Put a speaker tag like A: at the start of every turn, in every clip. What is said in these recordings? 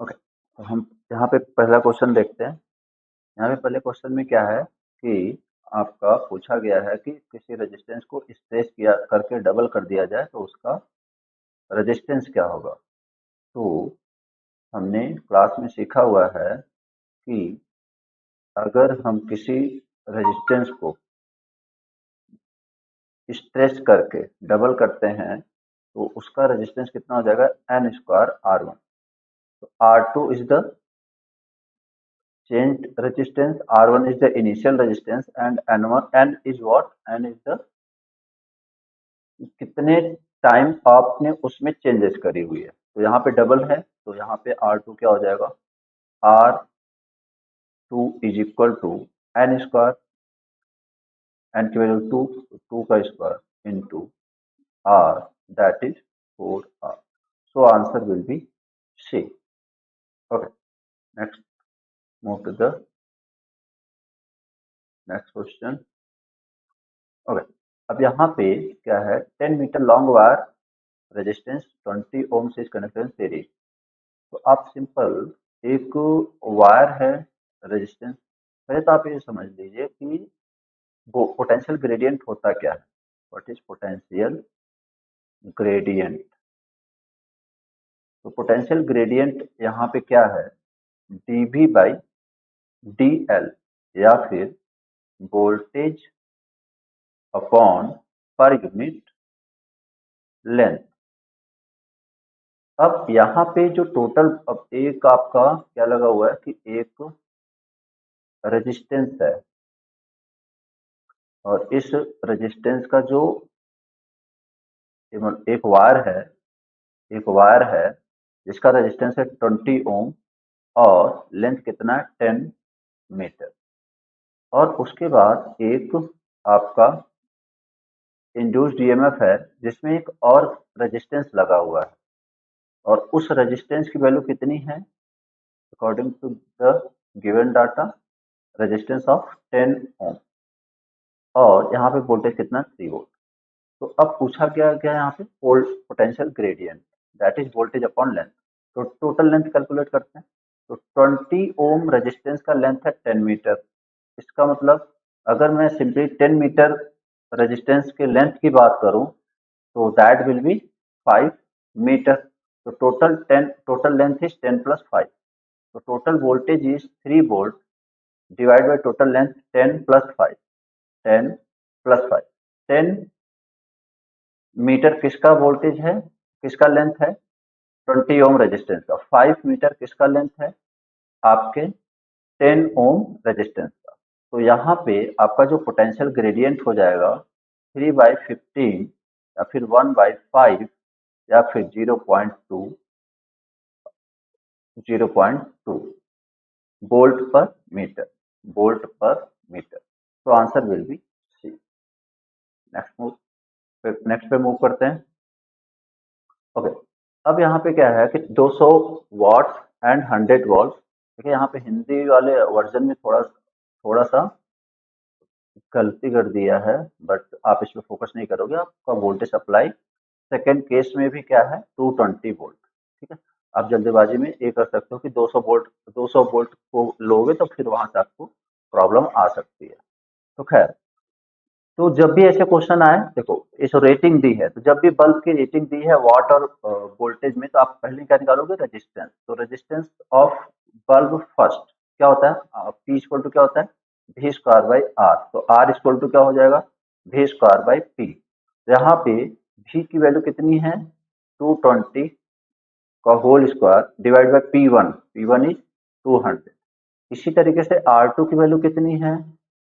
A: Okay, तो हम यहाँ पे पहला क्वेश्चन देखते हैं। यहाँ पे पहले क्वेश्चन में क्या है कि आपका पूछा गया है कि किसी रेजिस्टेंस को स्ट्रेच किया करके डबल कर दिया जाए तो उसका रेजिस्टेंस क्या होगा। तो हमने क्लास में सीखा हुआ है कि अगर हम किसी रेजिस्टेंस को स्ट्रेच करके डबल करते हैं तो उसका रेजिस्टेंस कितना हो जाएगा, एन स्क्वायर आर वन। तो R two is the changed resistance, R1 is the initial resistance and N is what? N is the कितने टाइम आपने उसमें चेंजेस करी हुई है। तो यहाँ पे डबल है तो यहाँ पे R2 क्या हो जाएगा, R2 is equal to n square, n की वैल्यू 2, 2 का square into R, that is 4R। So answer will be C. Okay, next move to the next question. Okay, अब यहाँ पे क्या है, 10 meter long wire resistance 20 ohms is connected series. तो आप simple एक वायर है रेजिस्टेंस, पहले तो आप ये समझ लीजिए कि वो पोटेंशियल ग्रेडियंट होता क्या है। What is potential gradient. तो पोटेंशियल ग्रेडियंट यहाँ पे क्या है, dV बाई dl या फिर voltage upon per unit length. अब यहाँ पे जो टोटल, अब एक आपका क्या लगा हुआ है कि एक रेजिस्टेंस है और इस रेजिस्टेंस का जो एक वायर है, एक वायर है जिसका रेजिस्टेंस है 20 ओम और लेंथ कितना है 10 मीटर। और उसके बाद एक आपका इंड्यूस्ड ईएमएफ है जिसमें एक और रेजिस्टेंस लगा हुआ है और उस रेजिस्टेंस की वैल्यू कितनी है, according to the given data, resistance of 10 ohm और यहाँ पे वोल्टेज कितना 3 वोल्ट। तो अब पूछा गया क्या यहाँ पे, potential gradient that is voltage upon length. तो टोटल लेंथ कैलकुलेट करते हैं। तो 20 ओम रेजिस्टेंस का लेंथ है 10 मीटर। इसका मतलब अगर मैं सिंपली 10 मीटर रेजिस्टेंस के लेंथ की बात करूं तो दैट विल बी 5 मीटर। तो टोटल लेंथ इज 10 प्लस 5। तो total voltage is 3 volt divide by total length 10 plus 5, 10 plus 5। 10 meter किसका वोल्टेज है, किसका लेंथ है, 20 ओम रेजिस्टेंस का। 5 मीटर किसका लेंथ है, आपके 10 ओम रेजिस्टेंस का। तो यहाँ पे आपका जो पोटेंशियल ग्रेडियंट हो जाएगा 3/15 या फिर 1/5 या फिर 0.2 volt per meter, volt per meter. तो answer will be C. Next पे मूव करते हैं। ओके, अब यहाँ पे क्या है कि 200 वॉट्स एंड 100 वॉल्ट। देखिए यहाँ पे हिंदी वाले वर्जन में थोड़ा थोड़ा सा गलती कर दिया है, बट आप इस पे फोकस नहीं करोगे। आपका वोल्टेज सप्लाई सेकेंड केस में भी क्या है 220 वोल्ट। ठीक है, आप जल्दीबाजी में ये कर सकते हो कि 200 वोल्ट को लोगे तो फिर वहां से आपको प्रॉब्लम आ सकती है। तो खैर, तो जब भी ऐसे क्वेश्चन आए, देखो इस रेटिंग दी है, तो जब भी बल्ब की रेटिंग दी है वाट और वोल्टेज में, तो आप पहले क्या निकालोगे, रेजिस्टेंस। तो रेजिस्टेंस ऑफ बल्ब फर्स्ट क्या होता है, पी इक्वल टू क्या होता है, वी स्क्वायर बाई आर। तो आर इक्वल टू क्या हो जाएगा, वी स्क्वायर बाई पी। यहाँ पे वी की वैल्यू कितनी है 220 का whole square divide by P one is 200। इसी तरीके से R2 की वैल्यू कितनी है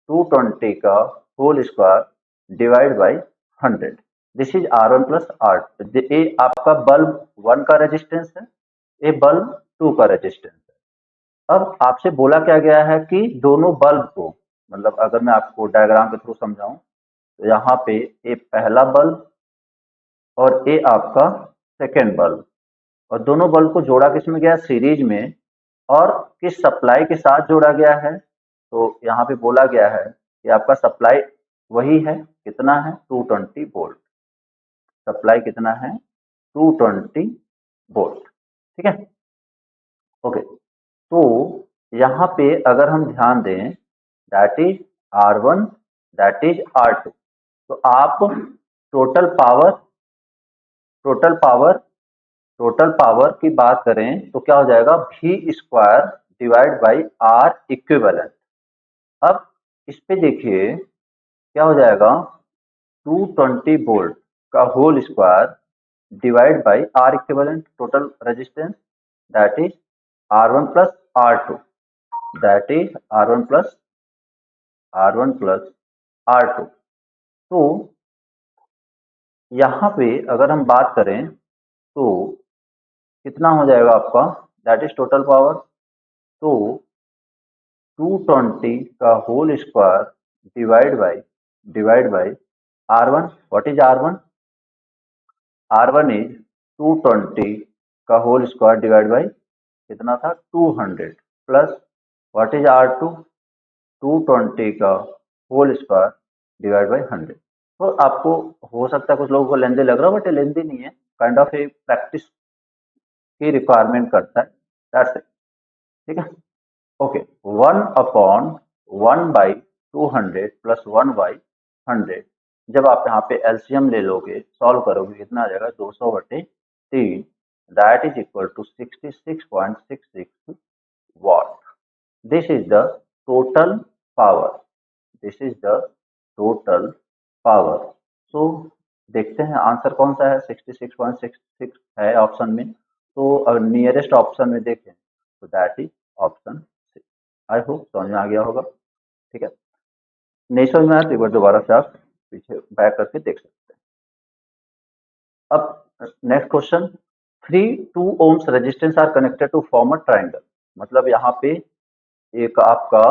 A: 220 का whole square divide by 100। This is R1 plus R2। ये आपका बल्ब 1 का रेजिस्टेंस है, ये बल्ब 2 का रेजिस्टेंस है। अब आपसे बोला क्या गया है कि दोनों बल्ब को, मतलब अगर मैं आपको डायग्राम के थ्रू समझाऊं तो यहाँ पे ये पहला बल्ब और ये आपका सेकेंड बल्ब, और दोनों बल्ब को जोड़ा किस में गया, सीरीज में, और किस सप्लाई के साथ जोड़ा गया है। तो यहाँ पे बोला गया है कि आपका सप्लाई वही है, कितना है 220 वोल्ट। सप्लाई कितना है 220 वोल्ट। ठीक है, ओके, तो यहाँ पे अगर हम ध्यान दें, that is R1, that is R2, तो आप total power total power total power की बात करें तो क्या हो जाएगा, V square divide by R equivalent. अब इस पे देखिए क्या हो जाएगा, 220 वोल्ट का whole square divide by R equivalent total resistance, that is R1 plus R2, that is R1 plus R2। तो यहाँ पे अगर हम बात करें तो कितना हो जाएगा आपका, दैट इज टोटल पावर, तो 220 का whole square divide by R1, what is R1, R1 is 220 का होल स्क्वायर डिवाइड बाई कितना था 200, प्लस व्हाट इज R2, 220 का होल स्क्वायर डिवाइड बाई 100। तो आपको हो सकता है कुछ लोगों को लेंदी लग रहा हो, बट ये लेंदी नहीं है, काइंड ऑफ ए प्रैक्टिस की रिक्वायरमेंट करता है, दैट्स इट। ठीक है, ओके, 1/1/200 प्लस 1/100, जब आप यहाँ पे एलसीएम ले लोगे, सॉल्व करोगे, कितना आ जाएगा 200/3, that is equal to 66.66 watt. This is the total power. This is the total power. So देखते हैं आंसर कौन सा है, 66.66 है ऑप्शन में, तो अगर नियरेस्ट ऑप्शन में देखें तो that is option C. I hope समझ में आ गया होगा। ठीक है, नहीं समझ में आया तो एक बार दोबारा से आप पीछे बैक करके देख सकते हैं। अब next question, 3 2 ohms resistance are connected to form a triangle. मतलब यहाँ पे एक आपका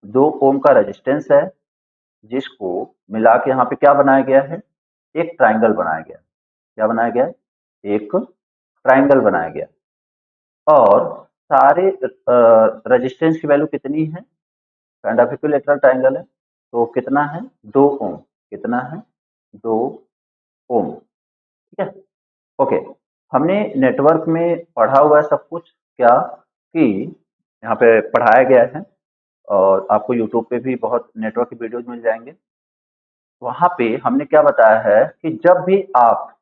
A: 2 ओम का रेजिस्टेंस है जिसको मिला के यहाँ पे क्या बनाया गया है, एक ट्राइंगल बनाया गया। क्या बनाया गया, एक ट्राइंगल बनाया गया, और सारे रेजिस्टेंस की वैल्यू कितनी है, काइंड ऑफ इक्विलैटरल ट्राइंगल है, तो कितना है 2 ओम, कितना है 2 ओम। ठीक है, ओके, हमने नेटवर्क में पढ़ा हुआ है सब कुछ, क्या कि यहाँ पे पढ़ाया गया है, और आपको यूट्यूब पे भी बहुत नेटवर्क की वीडियोज मिल जाएंगे। वहां पे हमने क्या बताया है कि जब भी आप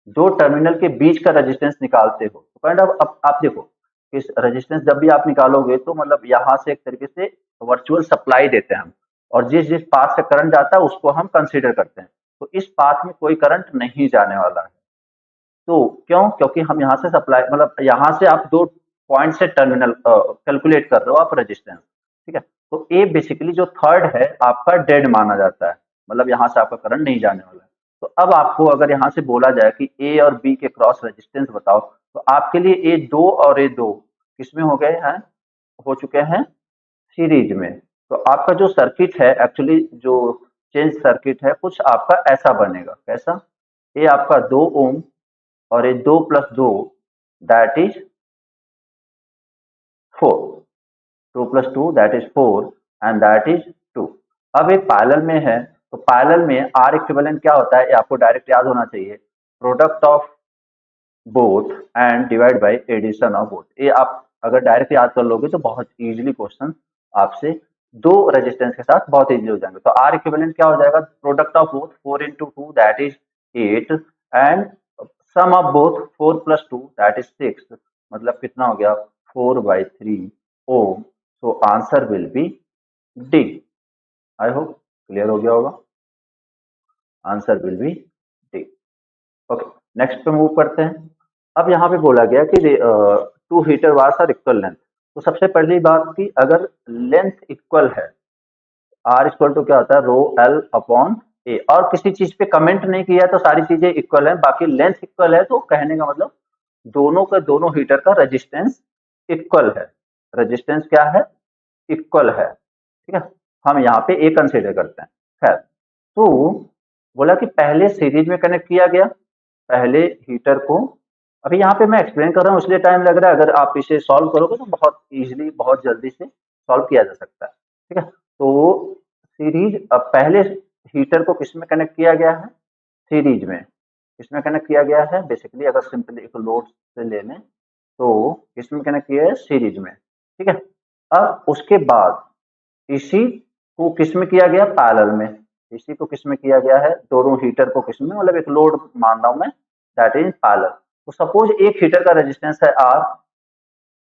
A: दो टर्मिनल के बीच का रेजिस्टेंस निकालते हो, तो काइंड ऑफ अब आप देखो, इस रेजिस्टेंस जब भी आप निकालोगे तो मतलब यहाँ से एक तरीके से वर्चुअल सप्लाई देते हैं हम, और जिस जिस पाथ से करंट जाता है उसको हम कंसीडर करते हैं, तो इस पाथ में कोई करंट नहीं जाने वाला है। तो क्यों, क्योंकि हम यहाँ से सप्लाई, मतलब यहाँ से आप दो पॉइंट से टर्मिनल कैलकुलेट कर रहे हो आप रेजिस्टेंस। ठीक है, तो ए बेसिकली जो थर्ड है आपका डेड माना जाता है, मतलब यहाँ से आपका करंट नहीं जाने वाला है। तो अब आपको अगर यहाँ से बोला जाए कि ए और बी के क्रॉस रेजिस्टेंस बताओ, तो आपके लिए ए दो और ए दो किसमें हो गए हैं, हो चुके हैं सीरीज में। तो आपका जो सर्किट है, एक्चुअली जो चेंज सर्किट है, कुछ आपका ऐसा बनेगा, कैसा, ए आपका 2 ओम और ये 2+2 that is 4, 2+2 that is 4, and that is 2। अब एक पैरेलल में है, तो पैरेलल में आर इक्विवेलेंट क्या होता है, ये आपको डायरेक्ट याद होना चाहिए, product of both and divide by addition of both. ये आप अगर डायरेक्ट याद कर लोगे तो बहुत इजीली क्वेश्चन आपसे दो रेजिस्टेंस के साथ बहुत इजीली हो जाएंगे। तो आर इक्विवेलेंट क्या हो जाएगा, product of both 4 × 2 that is 8, and sum of both 4+2 that is 6, मतलब कितना हो गया 4/3 ohm. So answer will be D. I hope clear हो गया होगा, answer will be D. Okay, next पे मूव करते हैं। अब यहाँ पे बोला गया कि 2 heater wires are equal length. तो सबसे पहली बात की, अगर लेंथ इक्वल है, आर इक्वल टू क्या होता है, रो एल अपॉन ए, और किसी चीज पे कमेंट नहीं किया तो सारी चीजें इक्वल है, बाकी लेंथ इक्वल है, तो कहने का मतलब दोनों का, दोनों हीटर का रेजिस्टेंस इक्वल है। रेजिस्टेंस क्या है, इक्वल है। ठीक है, हम यहाँ पे ए कंसिडर करते हैं। खैर, तो बोला कि पहले सीरीज में कनेक्ट किया गया, पहले हीटर को, अभी यहाँ पे मैं एक्सप्लेन कर रहा हूँ इसलिए टाइम लग रहा है, अगर आप इसे सॉल्व करोगे तो बहुत इजीली, बहुत जल्दी से सॉल्व किया जा सकता है। ठीक है, तो सीरीज, अब पहले हीटर को किस में कनेक्ट किया गया है, सीरीज में। किसमें कनेक्ट किया गया है, बेसिकली अगर सिंपली एक लोड से ले लें तो किसमें कनेक्ट किया है, सीरीज में, ठीक है। अब उसके बाद इसी को किसमें किया गया, पैरेलल में, इसी को किसमें किया गया है, दोनों हीटर को किसमें, मतलब एक लोड मान रहा हूं मैं, दैट इज पैरेलल। तो सपोज एक हीटर का रेजिस्टेंस है आर,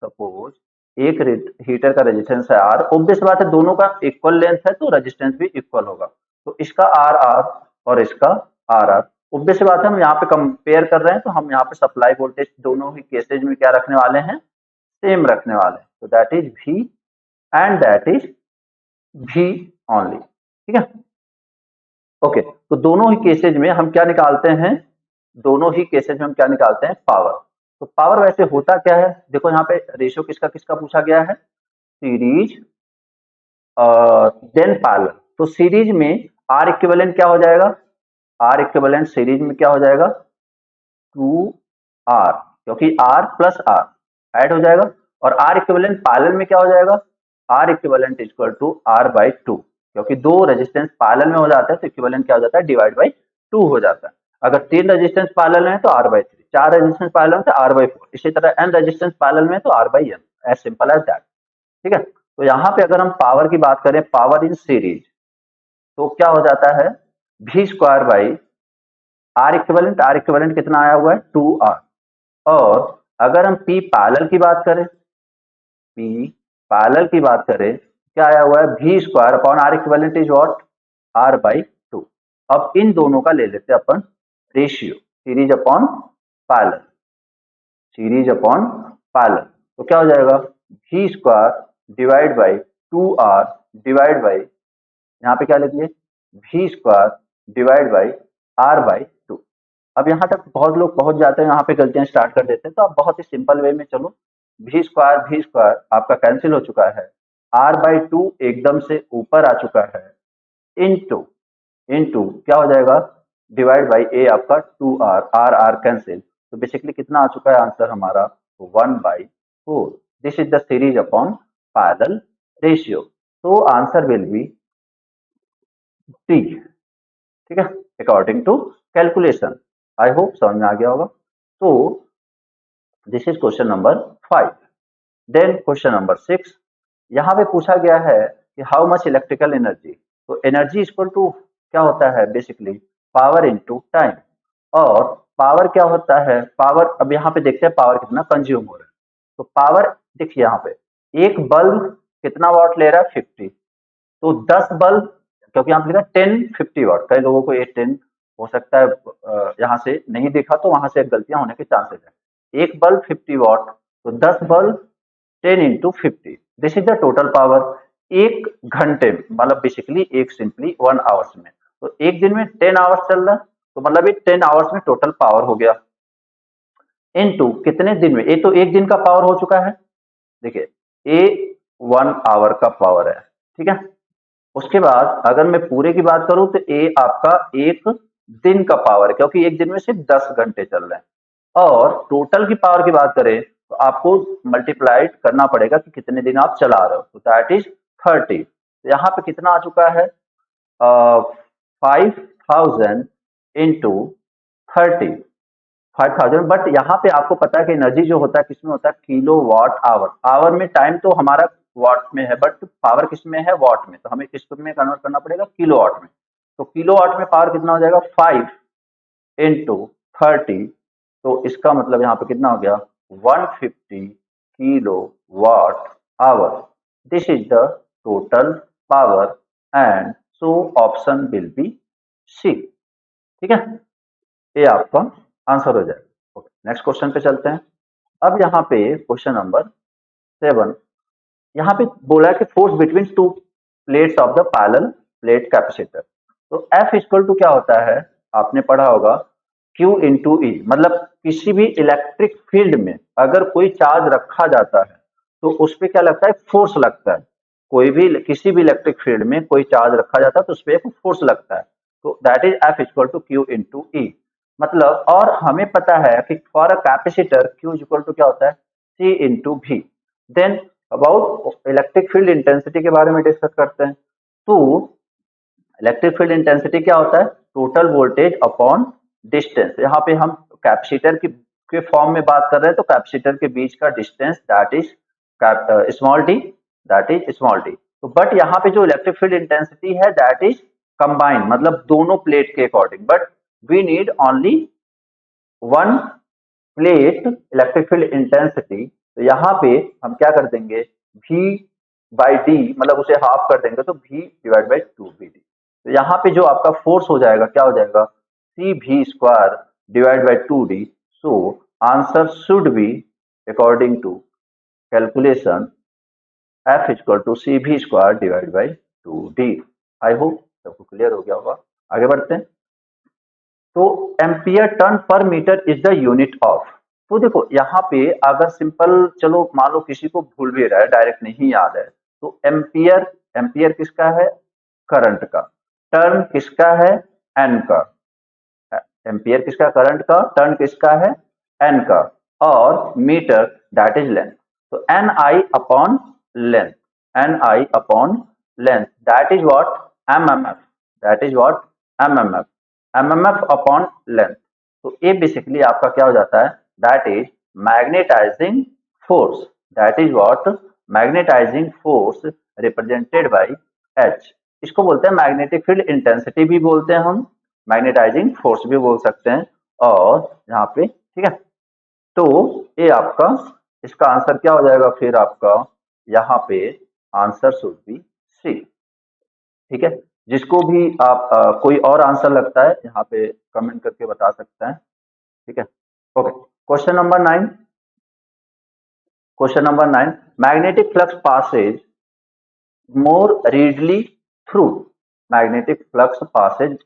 A: सपोज एक हीटर का रेजिस्टेंस है आर, ऑब्वियस बात है दोनों का इक्वल लेंथ है तो रेजिस्टेंस भी इक्वल होगा। तो इसका आर आर और इसका आर आर, ऑब्वियस बात है हम यहाँ पे कंपेयर कर रहे हैं तो हम यहाँ पे सप्लाई वोल्टेज दोनों ही केसेज में क्या रखने वाले हैं, सेम रखने वाले हैं। तो that is V and that is V only, ठीक है। ओके, तो दोनों ही केसेज में हम क्या निकालते हैं, दोनों ही केसेज में हम क्या निकालते हैं, पावर। तो पावर वैसे होता क्या है, देखो यहाँ पे रेशियो किसका किसका पूछा गया है, सीरीज देन पैरेलल। तो सीरीज में आर इक्विवेलेंट क्या हो जाएगा, आर इक्विवेलेंट सीरीज में क्या हो जाएगा, 2R, क्योंकि R प्लस R ऐड हो जाएगा, और आर इक्विवेलेंट पैरेलल में क्या हो जाएगा, R equivalent equal to R by two, क्योंकि दो रेजिस्टेंस पैरेलल में हो जाता है तो इक्विवेलेंट क्या हो जाता है, डिवाइड बाई टू हो जाता है। अगर तीन रेजिस्टेंस पैरेलल है तो आर बाई थ्री, चार रेजिस्टेंस पैरेलल है तो आर बाई फोर, इसी तरह एन रेजिस्टेंस पैरेलल में तो R by n, as simple as that, ठीक है। तो यहाँ पे अगर हम पावर की बात करें, पावर इन सीरीज, तो क्या हो जाता है, V square by are equivalent कितना आया हुआ है, 2R। और अगर हम पी पैरेलल की बात करें, पी पैरेलल की बात करें, क्या आया हुआ है, V square upon R equivalent is what, R by two. अब इन दोनों का ले लेते हैं अपन ratio, series upon parallel, series upon parallel. तो क्या हो जाएगा, V square divide by 2R divide by, यहाँ पे क्या लिखिए, V square divide by R by two. अब यहाँ तक बहुत लोग पहुंच जाते हैं, यहाँ पे गलतियां स्टार्ट कर देते हैं, तो आप बहुत ही सिंपल वे में चलो, भी स्क्वायर आपका कैंसिल हो चुका है, आर बाई टू एकदम से ऊपर आ चुका है, इनटू इनटू क्या हो जाएगा, डिवाइड बाई ए आपका 2R, आर आर कैंसिल, तो बेसिकली कितना आ चुका है आंसर हमारा, 1/4। This is the series upon parallel ratio. तो आंसर विल बी डी, ठीक है, according to calculation. I hope समझ में आ गया होगा। तो this is question number 5। Then question number 6, यहाँ पे पूछा गया है कि हाउ मच इलेक्ट्रिकल एनर्जी, तो एनर्जी इक्वल टू क्या होता है, बेसिकली पावर इनटू टाइम। और पावर क्या होता है, पावर, अब यहाँ पे देखते हैं पावर कितना कंज्यूम हो रहा है। तो पावर देखिए यहाँ पे, एक बल्ब कितना वाट ले रहा है, 50, तो 10 बल्ब, क्योंकि यहाँ पे लिखा 10 50 वाट, कई लोगों को ये 10 हो सकता है यहाँ से नहीं देखा तो वहां से गलतियां होने के चांसेस है। एक बल्ब 50 वाट, तो 10 bulb 10 into 50, this is the total power. एक घंटे में, मतलब बेसिकली एक सिंपली 1 आवर्स में, तो एक दिन में 10 आवर्स चल रहा है, तो मतलब ये 10 आवर्स में टोटल पावर हो गया, इनटू कितने दिन में, ये तो एक दिन का पावर हो चुका है, देखिए ए 1 आवर का पावर है, ठीक है। उसके बाद अगर मैं पूरे की बात करूं तो ए आपका एक दिन का पावर है, क्योंकि एक दिन में सिर्फ 10 घंटे चल रहे हैं। और टोटल की पावर की बात करें तो आपको मल्टीप्लाइड करना पड़ेगा कि कितने दिन आप चला रहे हो, तो दैट इज 30। तो यहाँ पे कितना आ चुका है, 5000 इंटू 30, 5000। बट यहाँ पे आपको पता है कि एनर्जी जो होता है किसमें होता है, किलो वाट आवर, आवर में, टाइम तो हमारा वाट में है बट पावर किसमें है, वाट में, तो हमें किस में कन्वर्ट करना पड़ेगा, किलो वाट में। तो किलो वाट में पावर कितना हो जाएगा, 5 इंटू 30, तो इसका मतलब यहाँ पे कितना हो गया, 150 kilowatt hour. This is the total power and so option will be C, ठीक है, ये आपका आंसर हो जाएगा। नेक्स्ट क्वेश्चन पे चलते हैं। अब यहाँ पे क्वेश्चन नंबर 7, यहाँ पे बोला है कि force between two plates of the parallel plate capacitor. तो F इक्वल टू क्या होता है, आपने पढ़ा होगा, Q इंटू ई, मतलब किसी भी इलेक्ट्रिक फील्ड में अगर कोई चार्ज रखा जाता है तो उस पर क्या लगता है, फोर्स लगता है। कोई भी, किसी भी इलेक्ट्रिक फील्ड में कोई चार्ज रखा जाता है तो उस पर एक फोर्स लगता है, तो that is F equal to Q into E. मतलब, और हमें पता है कि for a capacitor Q equal to क्या होता है, C into V. Then about electric field intensity के बारे में डिस्कस करते हैं। तो इलेक्ट्रिक फील्ड इंटेंसिटी क्या होता है, टोटल वोल्टेज अपॉन डिस्टेंस। यहाँ पे हम कैपेसिटर की के फॉर्म में बात कर रहे हैं तो कैपेसिटर के बीच का distance that is small D, that is small D. तो बट यहाँ पे जो इलेक्ट्रिक फील्ड इंटेंसिटी है दैट इज कंबाइंड, मतलब दोनों प्लेट के according, but we need only one plate electric field intensity. तो यहाँ पे हम क्या कर देंगे, V बाई डी, मतलब उसे हाफ कर देंगे तो V डिवाइड बाई 2 BD। तो यहाँ पे जो आपका फोर्स हो जाएगा क्या हो जाएगा, CV square divide by 2D। So answer should be according to calculation F equal to CV square divide by 2D। I hope सबको क्लियर हो गया होगा। आगे बढ़ते हैं। तो ampere turn per meter is the unit of. तो देखो यहाँ पे अगर सिंपल, चलो मान लो किसी को भूल भी रहा है, डायरेक्ट नहीं याद है, तो एम्पियर, एम्पियर किसका है, करंट का। टर्न किसका है, एन का। एम्पियर किसका, करंट का। टर्न किसका है, एन का। और मीटर दैट इज लेंथ। तो N I upon length, N I upon length that is what, MMF, that is what, MMF, MMF upon length. तो ये बेसिकली आपका क्या हो जाता है, that is magnetizing force, that is what, magnetizing force represented by H. इसको बोलते हैं मैग्नेटिक फील्ड इंटेंसिटी भी बोलते हैं हम, मैग्नेटाइजिंग फोर्स भी बोल सकते हैं। और यहाँ पे ठीक है, तो ये आपका, इसका आंसर क्या हो जाएगा फिर आपका, यहाँ पे आंसर शुड बी सी। ठीक है, जिसको भी आप कोई और आंसर लगता है यहाँ पे कमेंट करके बता सकते हैं। ठीक है, okay. Question number 9, question number 9, magnetic flux passes more readily through, magnetic flux passes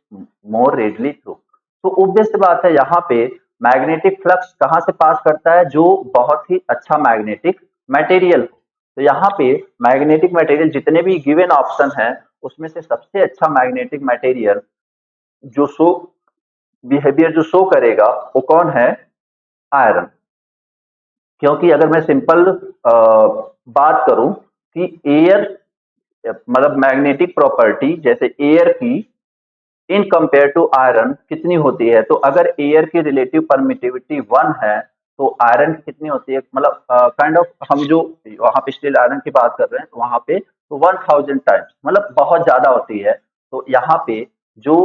A: more readily through. तो obvious सी बात है, यहाँ पे मैग्नेटिक फ्लक्स कहाँ से पास करता है, जो बहुत ही अच्छा मैग्नेटिक मटेरियल हो। तो यहाँ पे मैग्नेटिक मटेरियल जितने भी गिवन ऑप्शन है उसमें से सबसे अच्छा मैग्नेटिक मटेरियल जो शो बिहेवियर जो शो करेगा वो कौन है, आयरन। क्योंकि अगर मैं सिंपल बात करूं कि एयर, मतलब मैग्नेटिक प्रॉपर्टी जैसे एयर की इन कंपेयर टू आयरन कितनी होती है, तो अगर एयर की रिलेटिव परमिटिविटी 1 है तो आयरन की कितनी होती है, मतलब काइंड ऑफ हम जो वहां पे स्टील आयरन की बात कर रहे हैं वहां पे तो 1000 टाइम्स, मतलब बहुत ज्यादा होती है। तो यहाँ पे जो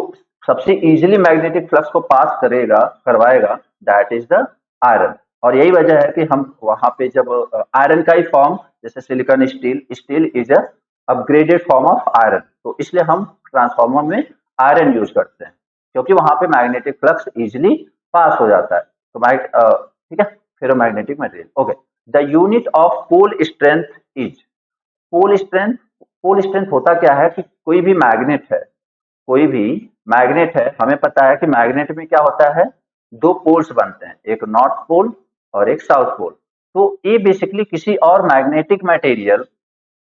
A: सबसे इजीली मैग्नेटिक फ्लक्स को पास करेगा, करवाएगा, दैट इज द आयरन। और यही वजह है कि हम वहां पे जब आयरन का ही फॉर्म जैसे silicon steel, steel is a upgraded form of iron, तो इसलिए हम ट्रांसफार्मर में आयरन यूज करते हैं क्योंकि वहां पे मैग्नेटिक फ्लक्स इजीली पास हो जाता है। तो ठीक है, ferromagnetic material. Okay, the unit of pole strength is, pole strength, pole strength होता क्या है कि कोई भी मैग्नेट है, कोई भी मैग्नेट है, हमें पता है कि मैग्नेट में क्या होता है, दो पोल्स बनते हैं, एक नॉर्थ पोल और एक साउथ पोल। तो ये बेसिकली किसी और मैग्नेटिक मटेरियल,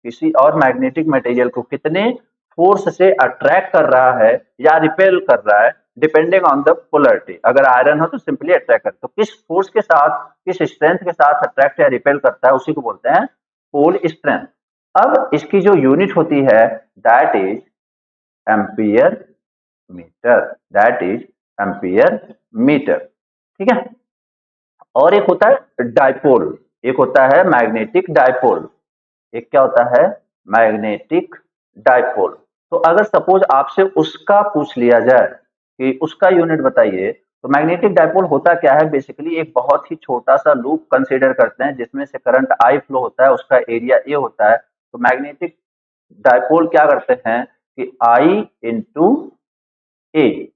A: किसी और मैग्नेटिक मटेरियल को कितने फोर्स से अट्रैक्ट कर रहा है या रिपेल कर रहा है, डिपेंडिंग ऑन द पोलरिटी। अगर आयरन हो तो सिंपली अट्रैक्ट कर, तो किस फोर्स के साथ, किस स्ट्रेंथ के साथ अट्रैक्ट या रिपेल करता है उसी को बोलते हैं पोल स्ट्रेंथ। अब इसकी जो यूनिट होती है that is ampere meter, that is ampere meter. ठीक है, और एक होता है डाइपोल, एक होता है मैग्नेटिक डाइपोल, एक क्या होता है, मैग्नेटिक डाइपोल। तो अगर सपोज आपसे उसका पूछ लिया जाए कि उसका यूनिट बताइए, तो मैग्नेटिक डाइपोल होता क्या है, बेसिकली एक बहुत ही छोटा सा लूप कंसीडर करते हैं जिसमें से करंट आई फ्लो होता है, उसका एरिया ए होता है। तो मैग्नेटिक डाइपोल क्या करते हैं कि आई इंटू ए,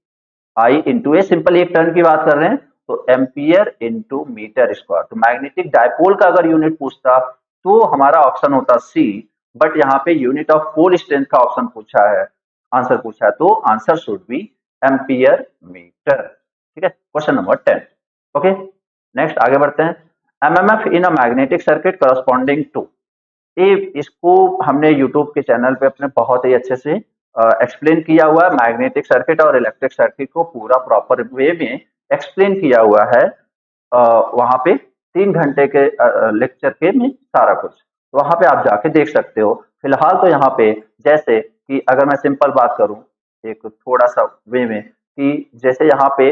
A: आई इंटू ए, सिंपल एक टर्न की बात कर रहे हैं, तो एम्पियर इंटू मीटर स्क्वायर। तो मैग्नेटिक डाइपोल का अगर यूनिट पूछता तो हमारा ऑप्शन होता सी, बट यहाँ पे यूनिट ऑफ पोल स्ट्रेंथ का ऑप्शन पूछा है, आंसर पूछा है, तो answer should be ampere meter. ठीक है, क्वेश्चन नंबर 10। ओके, नेक्स्ट आगे बढ़ते हैं। MMF in a magnetic circuit corresponding to, ये इसको हमने यूट्यूब के चैनल पे अपने बहुत ही अच्छे से एक्सप्लेन किया हुआ है। मैग्नेटिक सर्किट और इलेक्ट्रिक सर्किट को पूरा प्रॉपर वे में एक्सप्लेन किया हुआ है वहां पे 3 घंटे के लेक्चर के में सारा कुछ, तो वहां पे आप जाके देख सकते हो। फिलहाल तो यहाँ पे जैसे कि अगर मैं सिंपल बात करूं एक थोड़ा सा वे में, कि जैसे यहाँ पे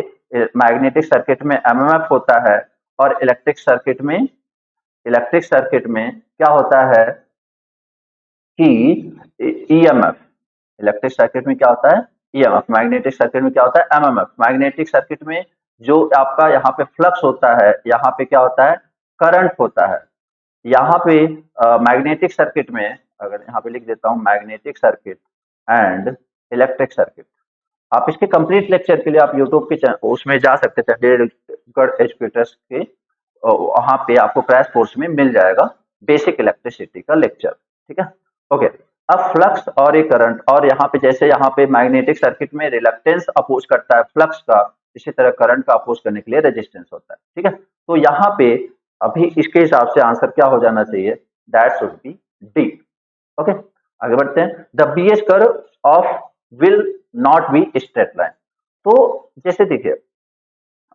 A: मैग्नेटिक सर्किट में एमएमएफ होता है और इलेक्ट्रिक सर्किट में क्या होता है कि ईएमएफ, इलेक्ट्रिक सर्किट में क्या होता है ईएमएफ, मैग्नेटिक सर्किट में क्या होता है एमएमएफ। मैग्नेटिक सर्किट में जो आपका यहाँ पे फ्लक्स होता है, यहाँ पे क्या होता है करंट होता है। यहाँ पे मैग्नेटिक सर्किट में, अगर यहाँ पे लिख देता हूँ magnetic circuit and electric circuit, आप इसके कंप्लीट लेक्चर के लिए आप यूट्यूब के उसमें जा सकते थे, चंडीगढ़ एजुकेटर्स के, वहां पे आपको क्रैश कोर्स में मिल जाएगा बेसिक इलेक्ट्रिसिटी का लेक्चर, ठीक है। ओके, अब फ्लक्स और ये करंट, और यहाँ पे जैसे यहाँ पे मैग्नेटिक सर्किट में रिलक्टेंस अपोज करता है फ्लक्स का, इसी तरह करंट का अपोज करने के लिए रेजिस्टेंस होता है, ठीक है। तो यहाँ पे अभी इसके हिसाब से आंसर क्या हो जाना चाहिए, that should be D. Okay, आगे बढ़ते हैं। The BH curve of will not be straight line. तो जैसे देखिए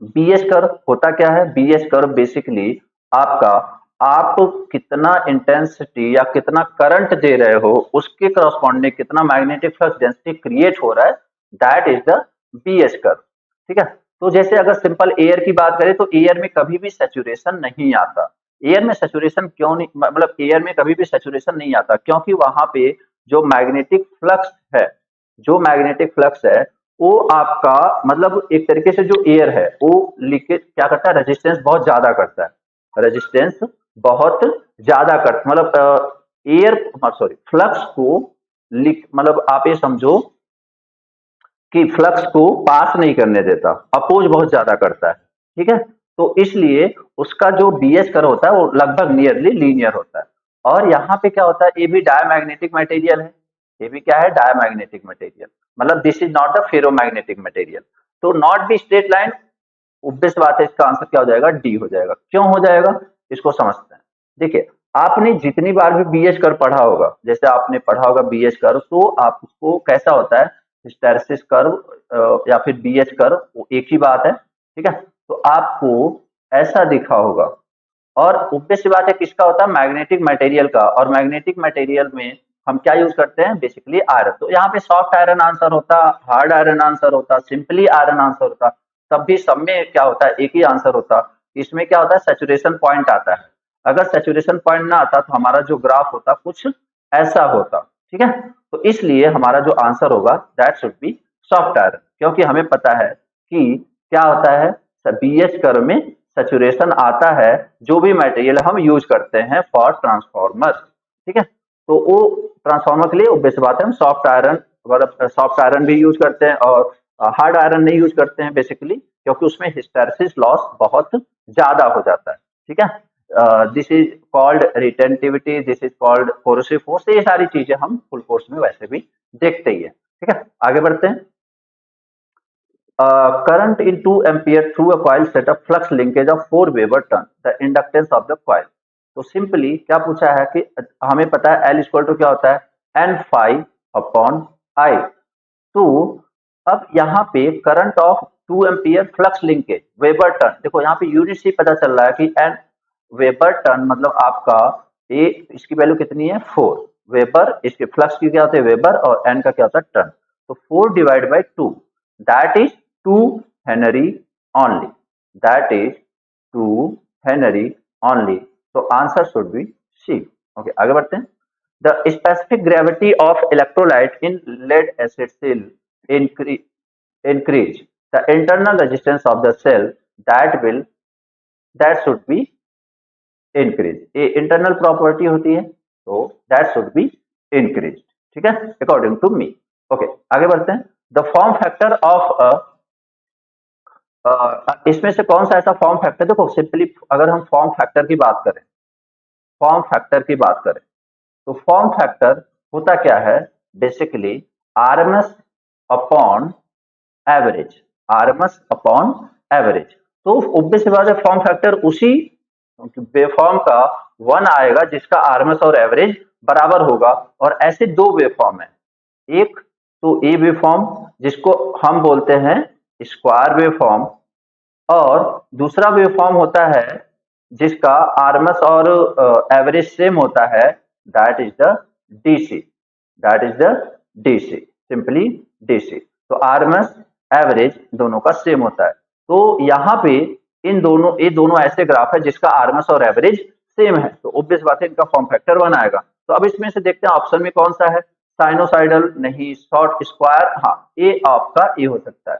A: बीएच कर्व होता क्या है, बीएच कर्व बेसिकली आपका, आप कितना इंटेंसिटी या कितना करंट दे रहे हो उसके करस्पॉन्डिंग कितना मैग्नेटिक फ्लक्स डेंसिटी क्रिएट हो रहा है, that is the BH curve, ठीक है। तो जैसे अगर सिंपल एयर की बात करें तो एयर में कभी भी सैचुरेशन नहीं आता। एयर में सैचुरेशन क्यों नहीं, मतलब एयर में कभी भी सैचुरेशन नहीं आता क्योंकि वहां पे जो मैग्नेटिक फ्लक्स है, जो मैग्नेटिक फ्लक्स है वो आपका मतलब एक तरीके से जो एयर है वो लीकेज क्या करता है, रेजिस्टेंस बहुत ज्यादा करता है, रेजिस्टेंस बहुत ज्यादा करता, मतलब एयर सॉरी फ्लक्स को मतलब आप ये समझो कि फ्लक्स को पास नहीं करने देता, अपोज बहुत ज्यादा करता है, ठीक है। तो इसलिए उसका जो बीएच कर्व होता है वो लगभग नियरली लीनियर होता है। और यहाँ पे क्या होता है, ये भी डायमैग्नेटिक मटेरियल है, ये भी क्या है डायमैग्नेटिक मटेरियल, मतलब this is not the ferromagnetic material. तो not be straight line, obvious बात है इसका आंसर क्या हो जाएगा, डी हो जाएगा। क्यों हो जाएगा इसको समझते हैं। देखिए आपने जितनी बार भी बीएच कर्व पढ़ा होगा, जैसे आपने पढ़ा होगा बीएच कर्व, तो आप उसको कैसा होता है हिस्टैरिसीस कर्व या फिर बीएच कर्व, वो एक ही बात है, ठीक है। तो आपको ऐसा दिखा होगा, और ऑब्वियस सी बात है किसका होता है मैग्नेटिक मटेरियल का, और मैग्नेटिक मटेरियल में हम क्या यूज करते हैं बेसिकली आयरन। तो यहाँ पे सॉफ्ट आयरन आंसर होता, हार्ड आयरन आंसर होता, सिंपली आयरन आंसर होता, तब भी सब में क्या होता है एक ही आंसर होता। इसमें क्या होता है सैचुरेशन पॉइंट आता है, अगर सैचुरेशन पॉइंट ना आता तो हमारा जो ग्राफ होता कुछ ऐसा होता, ठीक है। तो इसलिए हमारा जो आंसर होगा that should B soft iron, क्योंकि हमें पता है कि क्या होता है बीएच कर्व में सैचुरेशन आता है जो भी मटेरियल हम यूज करते हैं फॉर ट्रांसफॉर्मर, ठीक है। तो वो ट्रांसफॉर्मर के लिए ऑब्वियस बात है हम सॉफ्ट आयरन, मतलब सॉफ्ट आयरन भी यूज करते हैं और हार्ड आयरन नहीं यूज करते हैं बेसिकली, क्योंकि उसमें हिस्टैरिसीस लॉस बहुत ज्यादा हो जाता है, ठीक है। This is called retentivity, this is called corrosive force, ये सारी चीजें हम फुल कोर्स में वैसे भी देखते ही है, ठीक है। आगे बढ़ते हैं। current in 2 ampere through a coil set up flux linkage of 4 Weber turn, the inductance of the coil। तो सिंपली क्या पूछा है कि हमें पता है L इक्वल टू क्या होता है N phi अपॉन I। तो अब यहाँ पे current of 2 ampere flux linkage weber turn, देखो यहाँ पे यूनिट से पता चल रहा है कि एन वेबर टर्न मतलब आपका ए, इसकी वैल्यू कितनी है 4 वेबर, इसके फ्लक्स की क्या होता है वेबर और एन का क्या होता है टर्न। तो 4 divide by 2 that is 2 henry only, that is 2 henry only. तो answer should be C. Okay आगे बढ़ते हैं। The specific gravity of electrolyte in lead acid cell increase the internal resistance of the cell, that should be increase। ये internal property होती है, तो that should be increased, ठीक है, according to me. Okay आगे बढ़ते हैं। द फॉर्म फैक्टर ऑफ इसमें से कौन सा ऐसा फॉर्म फैक्टर, देखो सिंपली अगर हम फॉर्म फैक्टर की बात करें, फॉर्म फैक्टर की बात करें तो फॉर्म फैक्टर होता क्या है basically RMS upon average, RMS upon average. तो ऑब्वियस बात है फॉर्म फैक्टर उसी वेवफॉर्म का 1 आएगा जिसका आरएमएस और एवरेज बराबर होगा। और ऐसे दो वेवफॉर्म है, एक तो ए वेवफॉर्म जिसको हम बोलते हैं स्क्वायर वेवफॉर्म, और दूसरा वेवफॉर्म होता है जिसका आरएमएस और एवरेज सेम होता है, that is the DC, that is the DC, simply DC. तो आरएमएस एवरेज दोनों का सेम होता है। तो यहाँ पे ये दोनों ऐसे ग्राफ है जिसका आरएमएस और एवरेज सेम है, तो ऑब्वियस बात है इनका फॉर्म फैक्टर 1 आएगा। तो अब इसमें से देखते हैं ऑप्शन में कौन सा है, साइनोसाइडल नहीं, शॉर्ट स्क्वायर, हाँ ये आपका ये हो सकता है।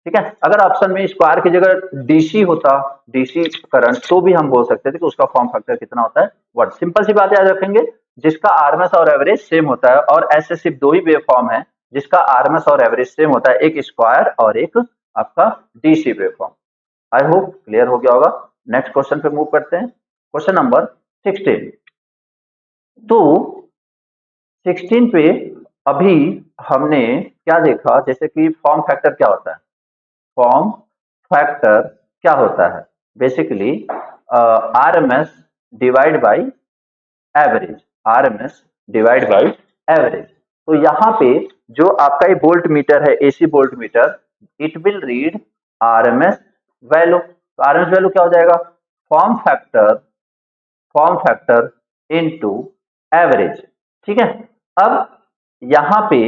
A: ठीक है, अगर ऑप्शन में स्क्वायर की जगह डीसी होता, डीसी करंट, तो भी हम बोल सकते थे कि उसका फॉर्म फैक्टर कितना होता है 1। सिंपल सी बात याद रखेंगे, जिसका आरएमएस और एवरेज सेम होता है, और ऐसे सिर्फ दो ही वेव फॉर्म है जिसका आरएमएस और एवरेज सेम होता है, एक स्क्वायर और एक आपका डीसी वेव फॉर्म। आई होप क्लियर हो गया होगा। नेक्स्ट क्वेश्चन पे मूव करते हैं, क्वेश्चन नंबर 16। तो 16 पे अभी हमने क्या देखा, जैसे कि फॉर्म फैक्टर क्या होता है, फॉर्म फैक्टर क्या होता है, basically RMS divide by average, RMS divide by average. तो यहाँ पे जो आपका ये वोल्ट मीटर है, AC volt meter, it will read RMS value. तो आरएमएस वैल्यू क्या हो जाएगा, फॉर्म फैक्टर इनटू एवरेज। ठीक है, अब यहाँ पे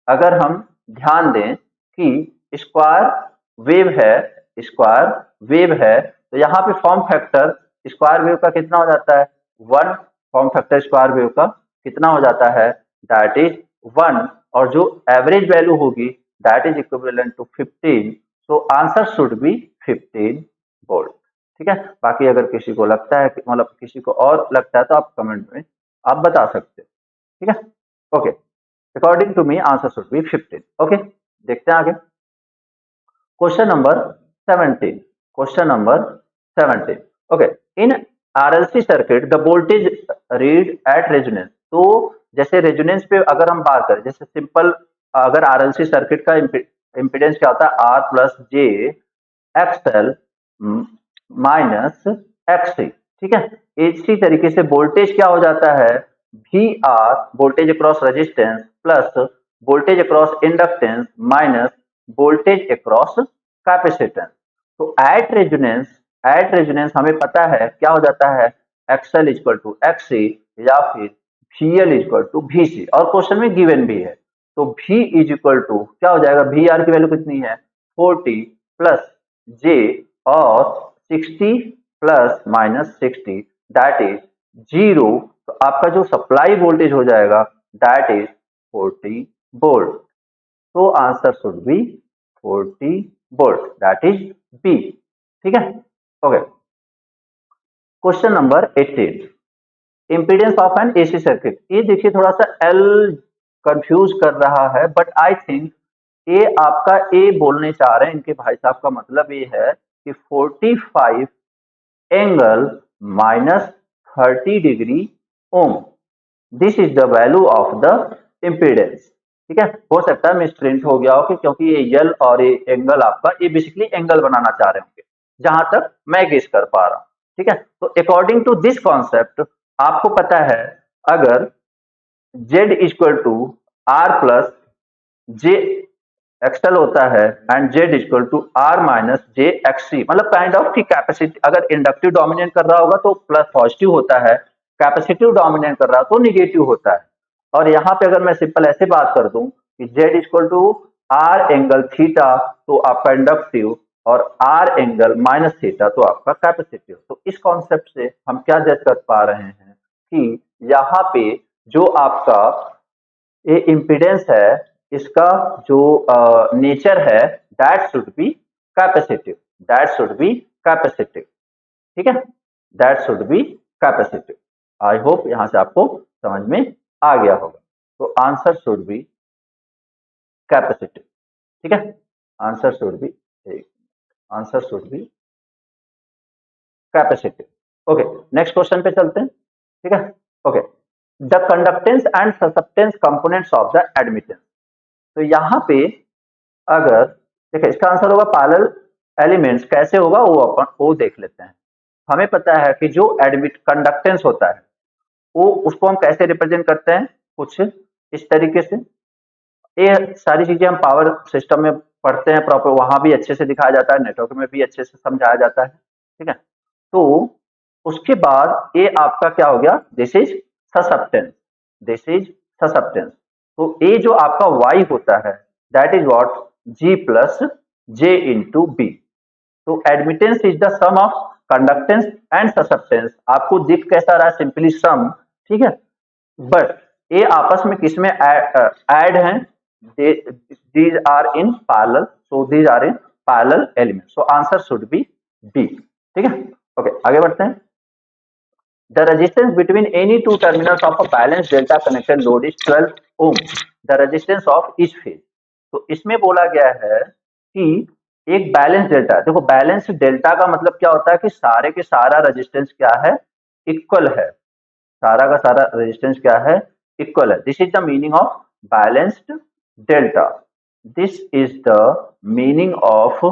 A: अगर हम ध्यान दें कि स्क्वायर वेव है, स्क्वायर वेव है, तो यहाँ पे फॉर्म फैक्टर स्क्वायर वेव का कितना हो जाता है 1, फॉर्म फैक्टर स्क्वायर वेव का कितना हो जाता है, दैट इज 1, और जो एवरेज वैल्यू होगी that is equivalent to 15। So answer should be 15 volt. ठीक है, बाकी अगर किसी को लगता है, मतलब किसी को और लगता है, तो आप कमेंट में आप बता सकते हो। ठीक है, okay, according to me answer should be 15। Okay, देखते हैं आगे, question number 17। Question number 17, okay, in RLC circuit the voltage read at resonance. तो जैसे रेजोनेंस पे अगर हम बात करें, जैसे सिंपल अगर आरएलसी सर्किट का इम्पीडेंस क्या होता है, R plus j XL minus XC. ठीक है, इसी तरीके से वोल्टेज क्या हो जाता है, V R voltage across resistance plus voltage across inductance minus voltage across capacitance. तो एट रेजोनेंस हमें पता है क्या हो जाता है, एक्सएल इक्वल टू एक्ससी या फिर VL इक्वल टू VC, और क्वेश्चन में गिवन भी है। तो V इज इक्वल टू क्या हो जाएगा, VR की वैल्यू कितनी है 40 प्लस J और 60 प्लस माइनस 60 दैट इज 0। तो आपका जो सप्लाई वोल्टेज हो जाएगा दैट इज 40 वोल्ट। तो answer should be 40 volt, that is B. ठीक है, okay, question number 18, impedance of an AC circuit. ये देखिए थोड़ा सा एल कंफ्यूज कर रहा है, बट आई थिंक ये आपका ए बोलने चाह रहे हैं, इनके भाई साहब का मतलब ये है कि 45 angle minus 30 degree ohm, this is the value of the impedance. ठीक है, हो सकता है मिस प्रिंट हो गया हो कि क्योंकि ये यल और ये एंगल आपका, ये बेसिकली एंगल बनाना चाह रहे होंगे, जहां तक मैं गेस कर पा रहा हूं। ठीक है, तो अकॉर्डिंग टू दिस कॉन्सेप्ट आपको पता है, अगर Z equal to R plus j XL होता है and Z equal to R minus j XC, मतलब काइंड ऑफ की कैपेसिटी अगर इंडक्टिव डोमिनेट कर रहा होगा तो प्लस पॉजिटिव होता है, कैपेसिटिव डोमिनेट कर रहा तो निगेटिव होता है। और यहाँ पे अगर मैं सिंपल ऐसे बात कर दूं कि Z equal to R angle theta तो आपका इंडक्टिव, और आर एंगल माइनस थीटा तो आपका कैपेसिटिव। तो इस कॉन्सेप्ट से हम क्या जज कर पा रहे हैं कि यहाँ पे जो आपका ये इम्पीडेंस है, इसका जो नेचर है that should be capacitive, that should be capacitive. ठीक है, that should be capacitive. I hope यहां से आपको समझ में आ गया होगा। तो आंसर शुड बी कैपेसिटिव। ठीक है, answer should be, answer should be capacitive. Okay, next question पे चलते हैं। ठीक है, okay, the conductance and susceptance components of the admittance. तो यहाँ पे अगर देखिए इसका आंसर होगा पैरेलल एलिमेंट्स, कैसे होगा वो अपन वो देख लेते हैं। हमें पता है कि जो एडमिट कंडक्टेंस होता है वो उसको हम कैसे रिप्रेजेंट करते हैं, कुछ इस तरीके से। ये सारी चीजें हम पावर सिस्टम में पढ़ते हैं प्रॉपर, वहां भी अच्छे से दिखाया जाता है, नेटवर्क में भी अच्छे से समझाया जाता है। ठीक है, तो उसके बाद ये आपका क्या हो गया, this is susceptance, this is susceptance. तो ये जो आपका वाई होता है that is what, G plus J into B. तो admittance is the sum of conductance and susceptance. आपको दिख कैसा रहा है, सिंपली सम, ठीक है, बट ये आपस में किसमें ऐड हैं, these are in parallel, so these are in parallel elements, so answer should be B, ठीक है। ओके, आगे बढ़ते हैं। The resistance between any two terminals of a balanced delta connected load is 12 ohm, the resistance of each phase। तो इसमें बोला गया है कि एक बैलेंस डेल्टा, देखो बैलेंस डेल्टा का मतलब क्या होता है कि सारे के सारा रेजिस्टेंस क्या है, इक्वल है, सारा का सारा रेजिस्टेंस क्या है, इक्वल है। This is the meaning of balanced delta, this is the meaning of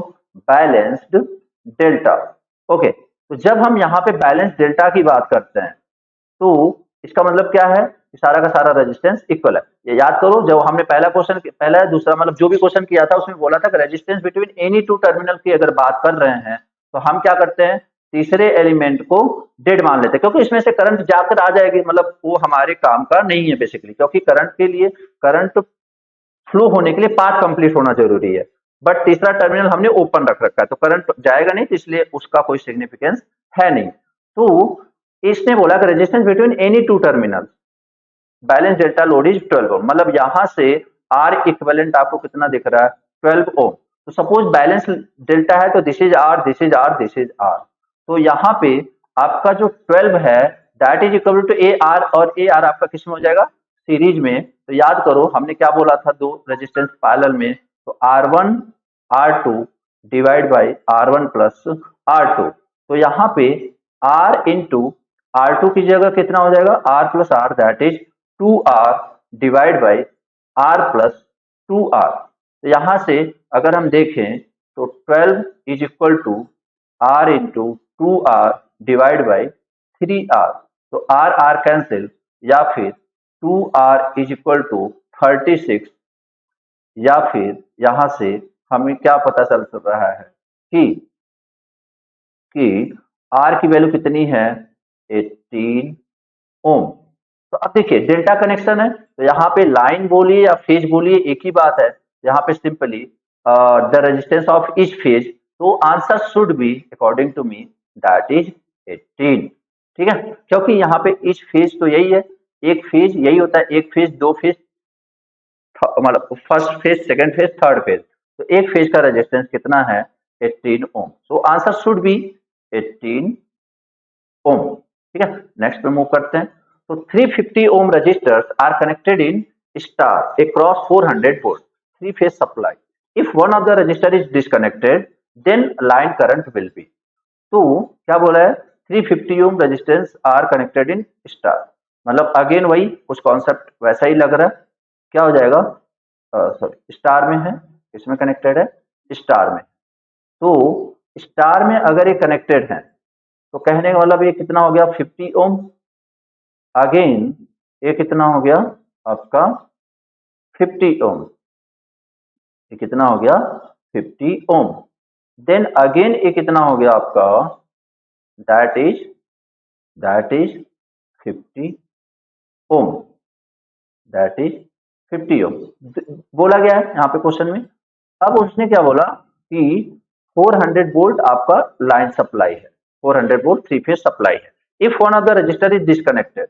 A: balanced delta. Okay, तो जब हम यहाँ पे बैलेंस डेल्टा की बात करते हैं तो इसका मतलब क्या है कि सारा का सारा रेजिस्टेंस इक्वल है। ये याद करो, जब हमने पहला क्वेश्चन, पहला दूसरा मतलब जो भी क्वेश्चन किया था उसमें बोला था कि resistance between any two terminal की अगर बात कर रहे हैं तो हम क्या करते हैं, तीसरे एलिमेंट को डेड मान लेते हैं, क्योंकि इसमें से करंट जाकर आ जाएगी, मतलब वो हमारे काम का नहीं है बेसिकली, क्योंकि करंट के लिए, करंट फ्लो होने के लिए पाथ कंप्लीट होना जरूरी है, बट तीसरा टर्मिनल हमने ओपन रख रखा है तो करंट जाएगा नहीं, तो इसलिए उसका कोई सिग्निफिकेंस है नहीं। तो इसने बोला कि resistance between any two terminal balance delta load is 12 ओम, मतलब यहां से आर इक्विवेलेंट आपको कितना दिख रहा है, 12 ओम। तो सपोज बैलेंस डेल्टा है तो this is R, this is R, this is R, तो यहाँ पे आपका जो 12 है that is equal to A R, और ए आर आपका किस में हो जाएगा, सीरीज में। तो याद करो हमने क्या बोला था, दो रेजिस्टेंस पैरेलल में, तो R1 R2 divide by R1 plus R2, तो यहाँ पे R इंटू R2 की जगह कितना हो जाएगा, R plus R, that is 2R divide by R plus 2R। तो यहां से अगर हम देखें तो 12 is equal to R into 2R divide by 3R, तो R R कैंसिल, या फिर 2R इज इक्वल टू 36, या फिर यहां से हमें क्या पता चल रहा है कि R की वैल्यू कितनी है, 18 ओम। तो अब देखिए डेल्टा कनेक्शन है, तो यहाँ पे लाइन बोलिए या फेज बोलिए एक ही बात है, यहाँ पे simply the resistance of each phase, तो answer should be according to me that is 18, ठीक है, क्योंकि यहाँ पे ईच फेज तो यही है, एक फेज यही होता है, एक फेज, दो फेज, मतलब first phase, second phase, third phase, तो एक फेज का रेजिस्टेंस कितना है, 18 ओम, सो आंसर शुड बी 18 ओम, ठीक है। नेक्स्ट पे मूव करते हैं। तो 350 ohm resistors are connected in star across 400 volt three phase supply. If one of the resistor is disconnected, then line current will be. तो क्या बोला है, 350 ohm resistance are connected in star, मतलब again वही कुछ कॉन्सेप्ट वैसा ही लग रहा है, क्या हो जाएगा, सॉरी स्टार में है, इसमें कनेक्टेड है, स्टार में। तो स्टार में अगर ये कनेक्टेड है तो कहने का मतलब ये कितना हो गया, 50 ओम, अगेन ये कितना हो गया आपका 50 ओम, ये कितना हो गया 50 ओम, देन अगेन ये कितना हो गया आपका, that is 50 ohm, that is 50 ohm बोला गया है यहाँ पे क्वेश्चन में। अब उसने क्या बोला कि 400 वोल्ट आपका लाइन सप्लाई है, 400 वोल्ट थ्री फेज सप्लाई है। If one of the register is disconnected,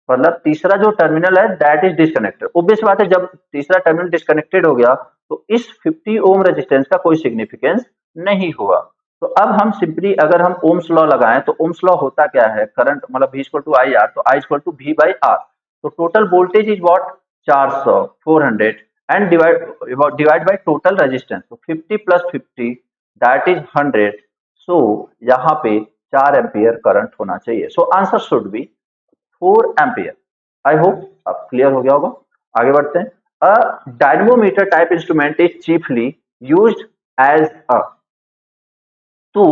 A: मतलब तीसरा जो टर्मिनल है दैट इज डिस्कनेक्टेड, ऑब्वियस बात है जब तीसरा टर्मिनल डिस्कनेक्टेड हो गया तो इस 50 ओम रेजिस्टेंस का कोई सिग्निफिकेंस नहीं हुआ। तो अब हम सिंपली अगर हम ओम्स लॉ लगाएं तो ओम्स लॉ होता क्या है, करंट मतलब V equal to I R, तो I equal to V by R, तो total voltage is what, 400 400 and divide by total resistance, तो 50 प्लस 50 दैट इज 100, सो यहाँ पे 4 एम्पियर करंट होना चाहिए, so answer should be 4 ampere. I hope अब clear हो गया होगा। आगे बढ़ते हैं। A dynamometer type instrument is chiefly used as a, तो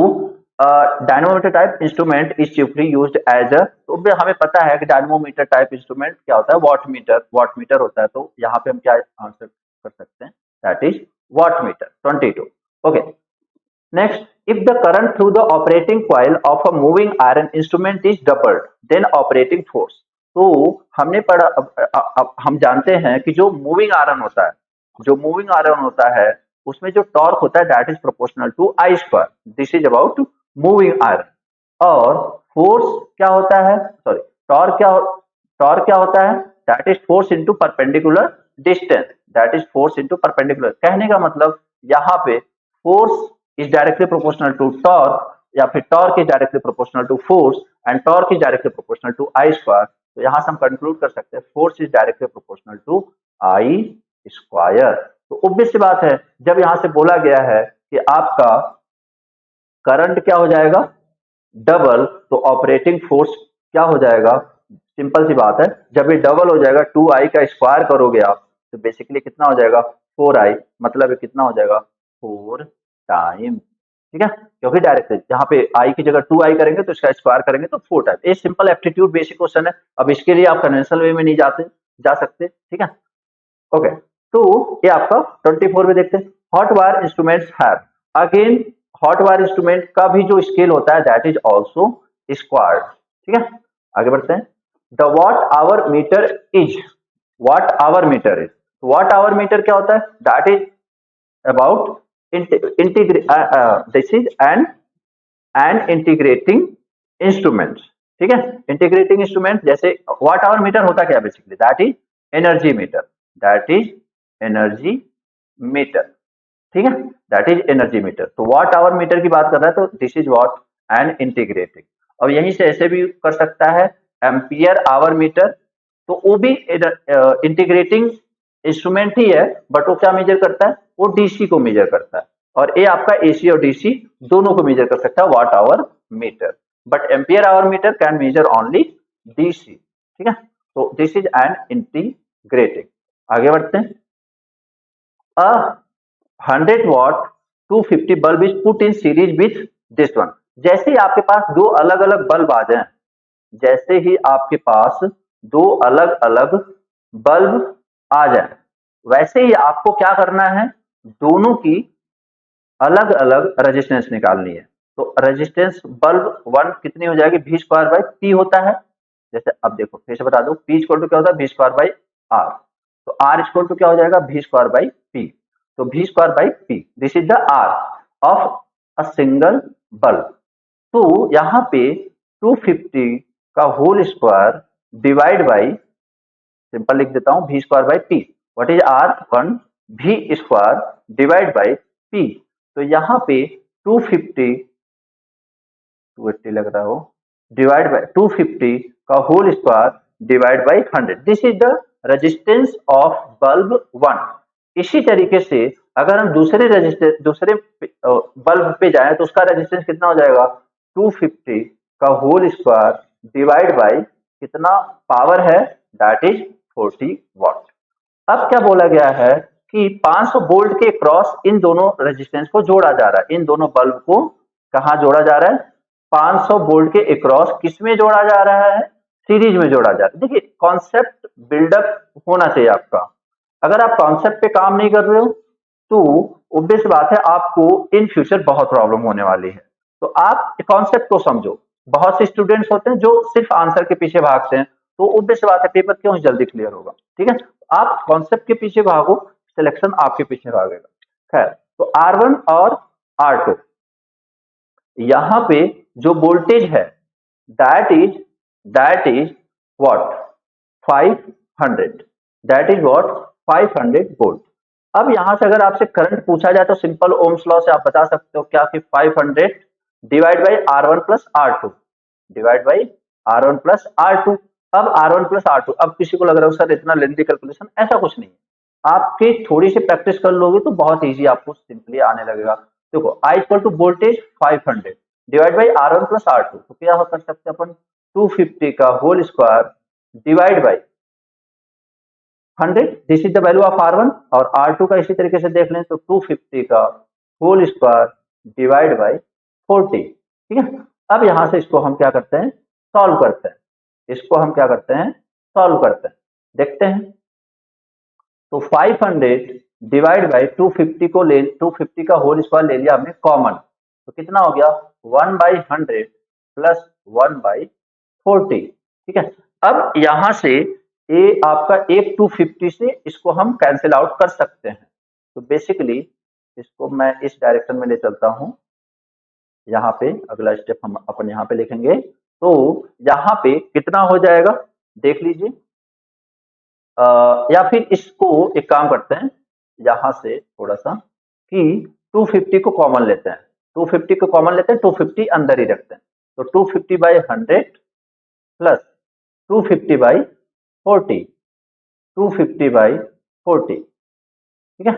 A: dynamometer type instrument is chiefly used as a, तो हमें पता है कि डायनमोमीटर टाइप इंस्ट्रूमेंट क्या होता है, वॉट मीटर होता है, तो यहाँ पे हम क्या आंसर कर सकते हैं, that is watt meter 22। Okay, next, if the current through the operating coil of a moving iron instrument is doubled, then operating force, तो हमने पढ़ा, अब हम जानते हैं कि जो मूविंग आयरन होता है, जो मूविंग आयरन होता है उसमें जो टॉर्क होता है that is proportional to I square, this is about moving iron. और फोर्स क्या होता है, सॉरी टॉर्क क्या होता है, that is force into perpendicular distance, that is force into perpendicular. कहने का मतलब यहाँ पे force is directly proportional to torque, या फिर torque is directly proportional to force and torque is directly proportional to I square. तो यहां से हम कंक्लूड कर सकते हैं force is directly proportional to I square. तो ऑब्वियस सी बात है, जब यहां से बोला गया है कि आपका करंट क्या हो जाएगा डबल, तो ऑपरेटिंग फोर्स क्या हो जाएगा, सिंपल सी बात है, जब ये डबल हो जाएगा 2i का स्क्वायर करोगे आप तो बेसिकली कितना हो जाएगा 4i, मतलब ये कितना हो जाएगा 4 टाइम, ठीक है, क्योंकि डायरेक्ट है, यहाँ पे i की जगह 2i करेंगे तो इसका स्क्वायर करेंगे तो 4 टाइम। ये सिंपल एप्टीट्यूड बेसिक क्वेश्चन है, अब इसके लिए आप कन्वेंशनल वे में नहीं जा सकते, ठीक है। ओके, तो ये आपका 24 में देखते हैं, hot wire instruments have, again hot wire instrument का भी जो स्केल होता है दैट इज ऑल्सो स्क्वायर्ड, ठीक है। आगे बढ़ते हैं, the watt hour meter is, watt hour meter is, watt hour meter क्या होता है, that is about this is and integrating instrument, ठीक है। इंटीग्रेटिंग इंस्ट्रूमेंट जैसे वॉट आवर मीटर होता क्या basically, that is energy meter, that is energy meter, ठीक है, दैट इज एनर्जी मीटर। तो वॉट आवर मीटर की बात कर रहा है तो this is watt and integrating. अब यहीं से ऐसे भी कर सकता है एम्पियर आवर मीटर, तो वो भी इंटीग्रेटिंग इंस्ट्रूमेंट ही है, बट वो क्या मेजर करता है, वो डीसी को मेजर करता है, और ये आपका एसी और डीसी दोनों को मेजर कर सकता है watt hour meter, but ampere hour meter can measure only DC, ठीक है। तो दिस इज एन इंटीग्रेटिंग। आगे बढ़ते हैं, अ 100 watt 250 bulb is put in series with this one. जैसे ही आपके पास दो अलग अलग बल्ब आ जाए, जैसे ही आपके पास दो अलग अलग बल्ब आ जाए, वैसे ही आपको क्या करना है, दोनों की अलग अलग रेजिस्टेंस निकालनी है। तो रेजिस्टेंस बल्ब वन कितनी हो जाएगी, v स्क्वायर बाई पी होता है। जैसे अब देखो फिर से बता दो, p इक्वल टू क्या होता है, v स्क्वायर बाई आर, तो r इक्वल टू क्या हो जाएगा, v स्क्वायर बाई पी। तो v square by P, this is the r of a single bulb. तो यहाँ पे 250 का whole square divide by, simple लिख देता हूँ, v square by P, what is R one, v square divide by P. तो यहाँ पे 280 लग रहा हो, डिवाइड बाई 250 का whole square divide by 100, this is the resistance of bulb one. इसी तरीके से अगर हम दूसरे बल्ब पे जाएं तो उसका रेजिस्टेंस कितना हो जाएगा, 250 का होल स्क्वायर डिवाइड बाई कितना पावर है, दैट इज 40 वॉट। अब क्या बोला गया है कि 500 वोल्ट के क्रॉस इन दोनों रेजिस्टेंस को जोड़ा जा रहा है, इन दोनों बल्ब को कहा जोड़ा जा रहा है, 500 वोल्ट के अक्रॉस किस में जोड़ा जा रहा है, सीरीज में जोड़ा जा रहा है। देखिए कॉन्सेप्ट बिल्डअप होना चाहिए आपका, अगर आप कॉन्सेप्ट पे काम नहीं कर रहे हो तो ऑब्वियस बात है आपको इन फ्यूचर बहुत प्रॉब्लम होने वाली है। तो आप कॉन्सेप्ट को समझो, बहुत से स्टूडेंट्स होते हैं जो सिर्फ आंसर के पीछे भागते हैं, तो ऑब्वियस बात है पेपर क्यों जल्दी क्लियर होगा, ठीक है। आप कॉन्सेप्ट के पीछे भागो, सिलेक्शन आपके पीछे भागेगा। खैर, तो R1 और R2, यहां पे जो वोल्टेज है that is what 500, that is what 500 volt. अब यहां से अगर आपसे करंट पूछा जाए तो सिंपल ओम्स लॉ से आप बता सकते हो क्या कि 500 divide by R1 plus R2, divide by R1 plus R2। अब R1 प्लस R2, अब किसी को लग रहा है सर इतना लेंथी कैलकुलेशन, ऐसा कुछ नहीं है, आपके थोड़ी सी प्रैक्टिस कर लोगे तो बहुत इजी आपको सिंपली आने लगेगा। देखो I equal to voltage 500 divide by R1 plus R2, तो क्या कर सकते हैं अपन, 250 का whole square divide by 100, this is the value of R1, और R2 का इसी तरीके से देख लें तो 250 का होल स्क्वायर डिवाइड बाई 40, ठीक है। अब यहां से इसको हम क्या करते हैं, सॉल्व करते हैं, इसको हम क्या करते हैं, सॉल्व करते हैं, देखते हैं। तो 500 डिवाइड बाई 250 को ले, 250 का होल स्क्वायर ले लिया हमने कॉमन, तो कितना हो गया 1/100 प्लस 1/40, ठीक है। अब यहां से ये आपका एक 250 से इसको हम कैंसिल आउट कर सकते हैं, तो बेसिकली इसको मैं इस डायरेक्शन में ले चलता हूँ। यहाँ पे अगला स्टेप हम अपन यहाँ पे लिखेंगे, तो यहाँ पे कितना हो जाएगा देख लीजिए। या फिर इसको एक काम करते हैं, यहाँ से थोड़ा सा कि 250 को कॉमन लेते हैं, 250 को कॉमन लेते हैं, 250 अंदर ही रखते हैं, तो 250/100 प्लस 250/40, 250/40, ठीक है।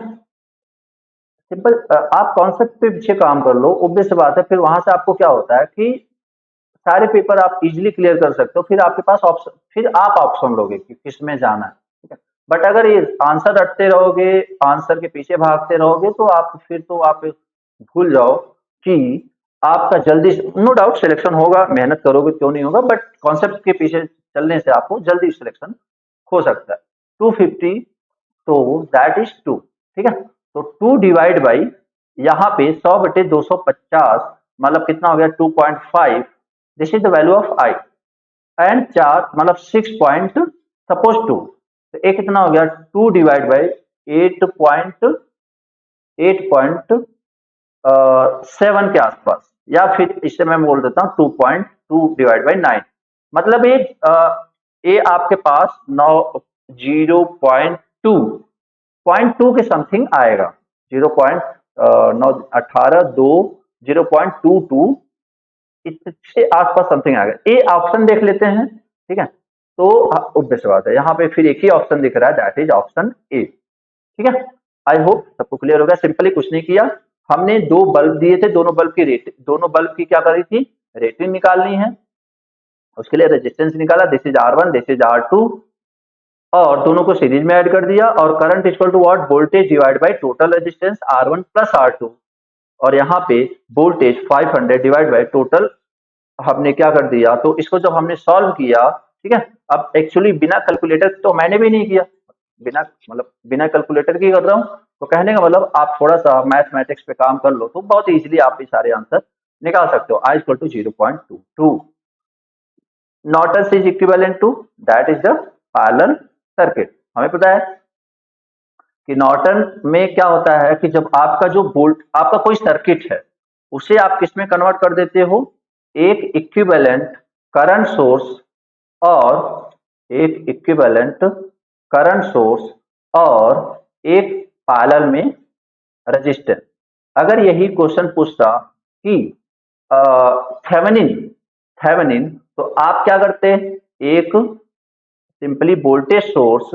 A: सिंपल, आप कॉन्सेप्ट पे पीछे काम कर लो, ऑब्वियस बात है। फिर वहां से आपको क्या होता है कि सारे पेपर आप इजीली क्लियर कर सकते हो, फिर आपके पास ऑप्शन, फिर आप ऑप्शन लोगे कि किस में जाना है, ठीक है। बट अगर ये आंसर रटते रहोगे, आंसर के पीछे भागते रहोगे, तो आप फिर तो आप भूल जाओ कि आपका जल्दी, नो डाउट सिलेक्शन होगा, मेहनत करोगे क्यों नहीं होगा, बट कॉन्सेप्ट के पीछे चलने से आपको जल्दी सिलेक्शन हो सकता है। 250, तो दैट इज 2, ठीक है। तो 2 डिवाइड बाई यहाँ पे 100/250, मतलब कितना हो गया 2.5, this is the value of I. And 4 मतलब 6 पॉइंट सपोज 2, तो एक कितना हो गया 2 डिवाइड बाई 8.7 के आसपास, या फिर इससे मैं बोल देता हूँ 2.2 डिवाइड बाई 9, मतलब ये आपके पास 0.2 के समथिंग आएगा, 0.9 18 2 0.22 इससे आसपास समथिंग आएगा। ये ऑप्शन देख लेते हैं, ठीक है। तो ऑब्वियस बात है, यहाँ पे फिर एक ही ऑप्शन दिख रहा है, दैट इज ऑप्शन ए, ठीक है। आई होप सबको क्लियर हो गया। सिंपली कुछ नहीं किया, हमने 2 बल्ब दिए थे, दोनों बल्ब की रेट, दोनों बल्ब की क्या करी थी, रेटिंग निकालनी है। उसके लिए रेजिस्टेंस निकाला, this is R1, this is R2, और दोनों को सीरीज में ऐड कर दिया, और current equal to what, voltage divide by total resistance R1 plus R2, और यहाँ पे वोल्टेज 500 डिवाइड बाय टोटल हमने क्या कर दिया। तो इसको जब हमने सॉल्व किया, ठीक है, अब एक्चुअली बिना कैलकुलेटर तो मैंने भी नहीं किया, बिना मतलब बिना कैलकुलेटर की कर रहा हूँ, तो कहने का मतलब आप थोड़ा सा मैथमेटिक्स पे काम कर लो तो बहुत इजीली आप ये सारे आंसर निकाल सकते हो। I equal to 0.22, Norton is equivalent to, that is the parallel circuit. हमें पता है कि नॉर्टन में क्या होता है कि जब आपका जो वोल्ट, आपका कोई सर्किट है, उसे आप किस में कन्वर्ट कर देते हो, एक इक्विवेलेंट करंट सोर्स और एक इक्विवेलेंट करंट सोर्स और एक पैरेलल में रेजिस्टेंस। अगर यही क्वेश्चन पूछता कि थेवेनिन, थेवेनिन, तो आप क्या करते, एक सिंपली वोल्टेज सोर्स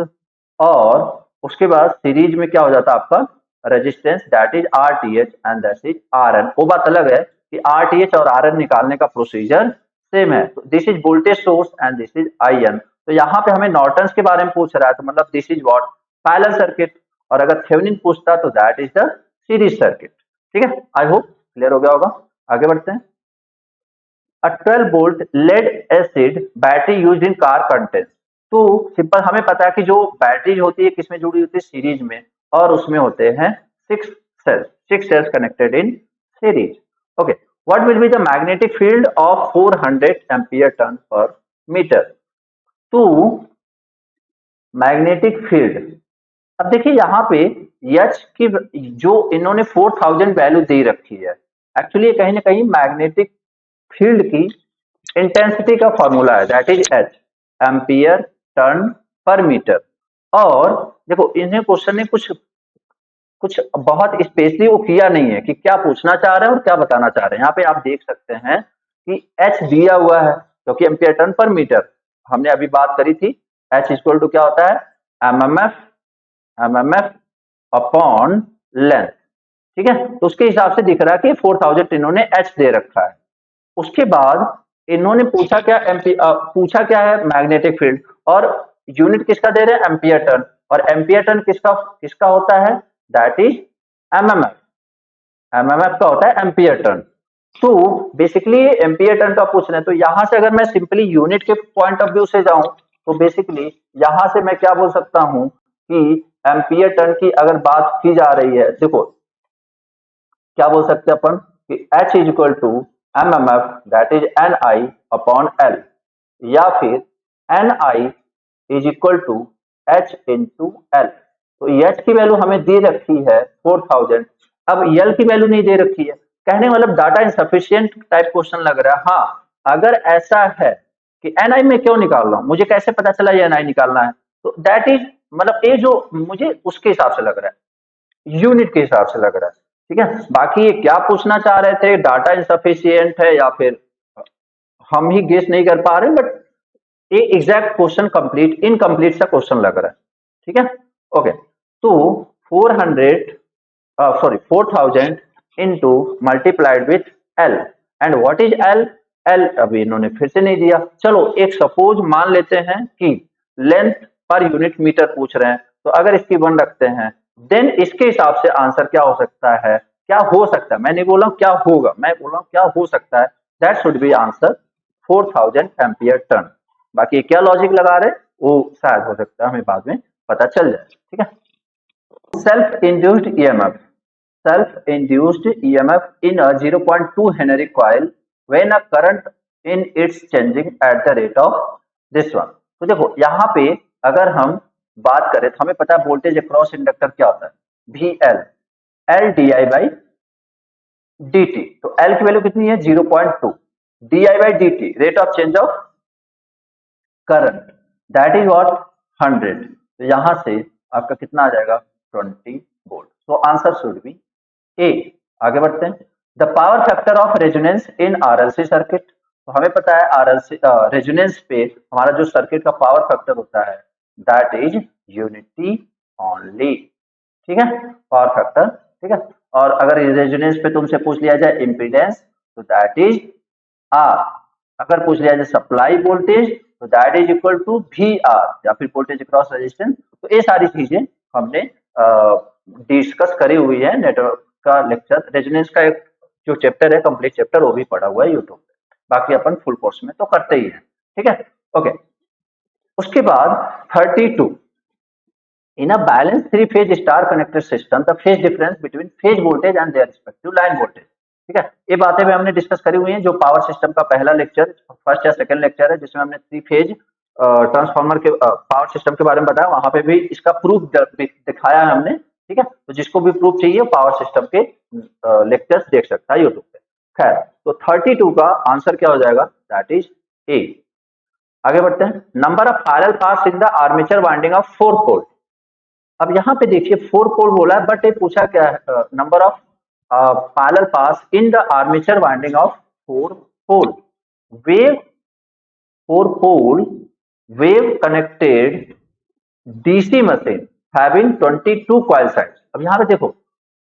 A: और उसके बाद सीरीज में क्या हो जाता आपका resistance, that is RTh and that is RN। वो बात अलग है कि RTh और RN निकालने का प्रोसीजर सेम है। This is voltage source and this is IN। तो यहाँ पे हमें नॉर्टन्स के बारे में पूछ रहा है, तो मतलब this is what, parallel circuit, और अगर थेवेनिन पूछता तो that is the series circuit, ठीक है। आई होप क्लियर हो गया होगा। आगे बढ़ते हैं। A 12 volt lead acid battery use in car content. तो सिंपल, हमें पता है कि जो बैटरी होती है किसमें जुड़ी होती है, सीरीज में, और उसमें होते हैं 6 cells connected in series. Okay, what will be the magnetic field of 400 ampere turn per meter. तो मैग्नेटिक फील्ड, अब देखिए यहाँ पे H की जो इन्होंने 4000 वैल्यू दे रखी है, एक्चुअली कहीं ना कहीं मैग्नेटिक फील्ड की इंटेंसिटी का फॉर्मूला है, that is H, ampere turn per metre. और देखो इन्हें क्वेश्चन ने कुछ कुछ बहुत स्पेशली वो किया नहीं है कि क्या पूछना चाह रहे हैं और क्या बताना चाह रहे हैं। यहाँ पे आप देख सकते हैं कि H दिया हुआ है, क्योंकि एम्पियर टर्न पर मीटर हमने अभी बात करी थी। H इक्वल टू क्या होता है, एमएमएफ अपॉन लेंथ, ठीक है। तो उसके हिसाब से दिख रहा है कि 4000 इन्होंने H दे रखा है। उसके बाद इन्होंने पूछा क्या, पूछा क्या है, मैग्नेटिक फील्ड, और यूनिट किसका दे रहे हैं, एम्पियर टर्न, और एम्पियर टर्न किसका किसका होता है, दैट इज एमएमएफ, एमएमएफ का होता है एम्पियर टर्न। तो बेसिकली एम्पियर टर्न का पूछ रहे हैं, तो यहां से अगर मैं सिंपली यूनिट के पॉइंट ऑफ व्यू से जाऊं, तो बेसिकली यहां से मैं क्या बोल सकता हूं कि एम्पियर टर्न की अगर बात की जा रही है, देखो क्या बोल सकते हैं अपन कि H is equal to MMF, that is NI upon L, या फिर NI is equal to H into L। तो H की वैल्यू हमें दे रखी है 4000, अब यल की वैल्यू नहीं दे रखी है, कहने मतलब डाटा इनसफिशियंट टाइप क्वेश्चन लग रहा है। हाँ, अगर ऐसा है कि एनआई में क्यों निकाल रहा हूं, मुझे कैसे पता चला ये एनआई निकालना है, तो दैट इज मतलब ये जो मुझे उसके हिसाब से लग रहा है, यूनिट के हिसाब से लग रहा है। ठीक है, बाकी ये क्या पूछना चाह रहे थे, डाटा इनसफिशियंट है या फिर हम ही गेस नहीं कर पा रहे, बट ये एग्जैक्ट क्वेश्चन कंप्लीट इनकम्प्लीट सा क्वेश्चन लग रहा है। ठीक है, ओके। तो 400 sorry 4000 into multiplied with L, and what is L? L अभी इन्होंने फिर से नहीं दिया। चलो एक सपोज मान लेते हैं कि लेंथ पर यूनिट मीटर पूछ रहे हैं, तो अगर इसकी 1 रखते हैं, देन इसके हिसाब से आंसर क्या हो सकता है, क्या हो सकता है, मैं नहीं बोल रहा हूं क्या होगा, मैं बोल रहा हूं क्या हो सकता है। That should be answer 4000 ampere turn. बाकी क्या लॉजिक लगा रहे वो शायद हो सकता है हमें बाद में पता चल जाए। ठीक है, self induced EMF, self-induced EMF in a 0.2 Henry coil when a current in its changing at the rate of this one। तो देखो यहाँ पे अगर हम बात करें तो हमें पता है वोल्टेज अक्रॉस इंडक्टर क्या होता है, VL, L di by dt। तो L की वैल्यू कितनी है 0.2, di by dt rate of change of current, that is what 100। तो यहां से आपका कितना आ जाएगा 20 वोल्ट। तो आंसर शुड बी ए। आगे बढ़ते हैं, the power factor of resonance in RLC circuit. तो हमें पता है आरएलसी रेजोनेंस पे हमारा जो सर्किट का पावर फैक्टर होता है दैट इज यूनिटी ओनली। ठीक है, पावर फैक्टर। ठीक है, और अगर रेजोनेंस पे तुमसे पूछ लिया जाए इम्पीडेंस तो दैट इज आर। अगर पूछ लिया जाए सप्लाई वोल्टेज तो that is equal to V R, या फिर वोल्टेज अक्रॉस रेजिस्टेंस। तो ये सारी चीजें हमने डिस्कस करी हुई है नेटवर्क का लेक्चर, रेजोनेंस का एक जो चैप्टर है कंप्लीट चैप्टर वो भी पढ़ा हुआ है यूट्यूब पे, बाकी अपन फुल कोर्स में तो करते ही हैं। ठीक है, ओके। उसके बाद 32, in a balance 3 phase star connected system the phase difference between phase voltage and their respective line voltage. ठीक है, ये बातें भी हमने डिस्कस करी हुई हैं, जो पावर सिस्टम का पहला लेक्चर फर्स्ट या सेकंड लेक्चर है जिसमें हमने 3 फेज ट्रांसफार्मर के पावर सिस्टम के बारे में बताया, वहां पे भी इसका प्रूफ दिखाया है हमने। ठीक है, तो जिसको भी प्रूफ चाहिए पावर सिस्टम के लेक्चर्स देख सकता है यूट्यूब पे। खैर, तो 32 का आंसर क्या हो जाएगा, दैट इज ए। आगे बढ़ते हैं, number of parallel paths in the armature winding of 4 पोल। अब यहाँ पे देखिए 4 पोल बोला है, बट ये पूछा क्या है, number of parallel paths in the armature winding of 4 pole wave, 4 pole wave connected DC machine having 22 coil sides। अब यहाँ पे देखो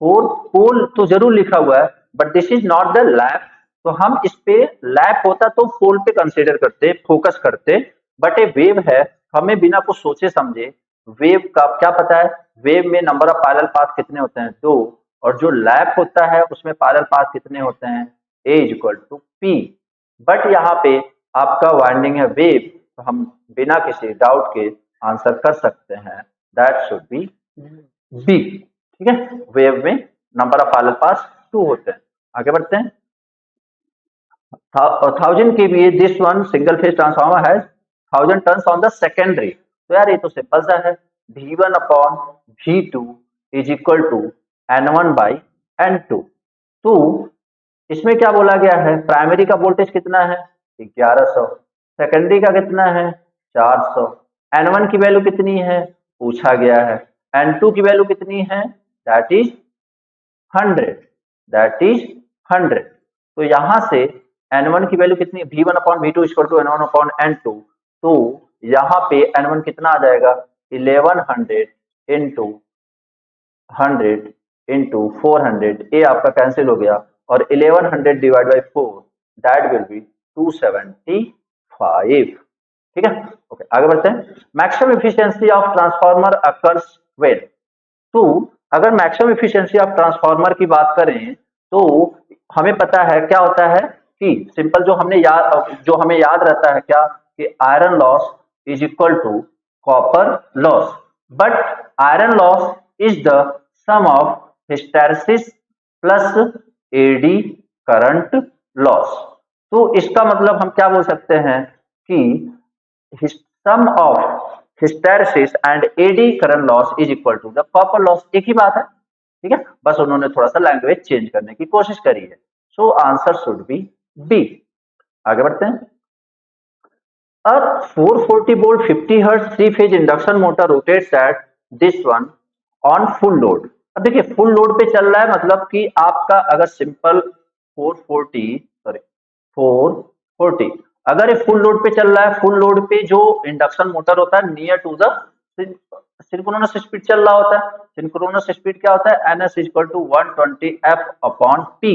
A: 4 पोल तो जरूर लिखा हुआ है, but this is not the lap. तो हम इस पे लैप होता तो पोल पे कंसीडर करते, फोकस करते, बट ये वेव है, हमें बिना कुछ सोचे समझे वेव का क्या पता है, वेव में नंबर ऑफ पैरेलल पाथ कितने होते हैं 2, और जो लैप होता है उसमें पैरेलल पाथ कितने होते हैं A is equal to P। But यहाँ पे आपका वाइंडिंग है वेव, तो हम बिना किसी डाउट के आंसर कर सकते हैं, दैट शुड बी बी। ठीक है, वेव में नंबर ऑफ पैरेलल पाथ्स 2 होते हैं। आगे बढ़ते हैं, 1000 kVA this one single phase transformer has 1000 turns on the secondary. तो यार ये तो सिंपल सा है, V1 upon V2 is equal to N1 by N2। तो इसमें क्या बोला गया है, प्राइमरी का वोल्टेज कितना है 1100, सेकेंडरी का कितना है 400, N1 की वैल्यू कितनी है पूछा गया है, N2 की वैल्यू कितनी है दैट इज 100, दैट इज 100। तो यहां से N1 की वैल्यू कितनी, V1 upon V2 equal to N1 upon N2। तो यहाँ पे N1 कितना आ जाएगा 1100 इंटू 100 इंटू 400, ए आपका कैंसिल हो गया, और 1100 divide by 4 that will B 275। ठीक है, ओके। आगे बढ़ते हैं, maximum efficiency of transformer occurs when. तो अगर मैक्सिमम एफिशिएंसी ऑफ ट्रांसफार्मर की बात करें तो हमें पता है क्या होता है कि सिंपल जो हमें याद रहता है क्या, कि iron loss is equal to copper loss, but iron loss is the sum of hysteresis plus eddy current loss. तो इसका मतलब हम क्या बोल सकते हैं कि sum of hysteresis and eddy current loss is equal to the copper loss. एक ही बात है, ठीक है, बस उन्होंने थोड़ा सा लैंग्वेज चेंज करने की कोशिश करी है। So answer should be B. आगे बढ़ते हैं। A 440 volt 50 hertz three phase induction motor rotates at this one on full load. अब देखिए फुल लोड पे चल रहा है, मतलब कि आपका अगर सिंपल 440 अगर ये फुल लोड पे चल रहा है, फुल लोड पे जो इंडक्शन मोटर होता है near to the synchronous speed चल रहा होता है। सिंक्रोनस स्पीड क्या होता है, N S equal to 120 f upon P.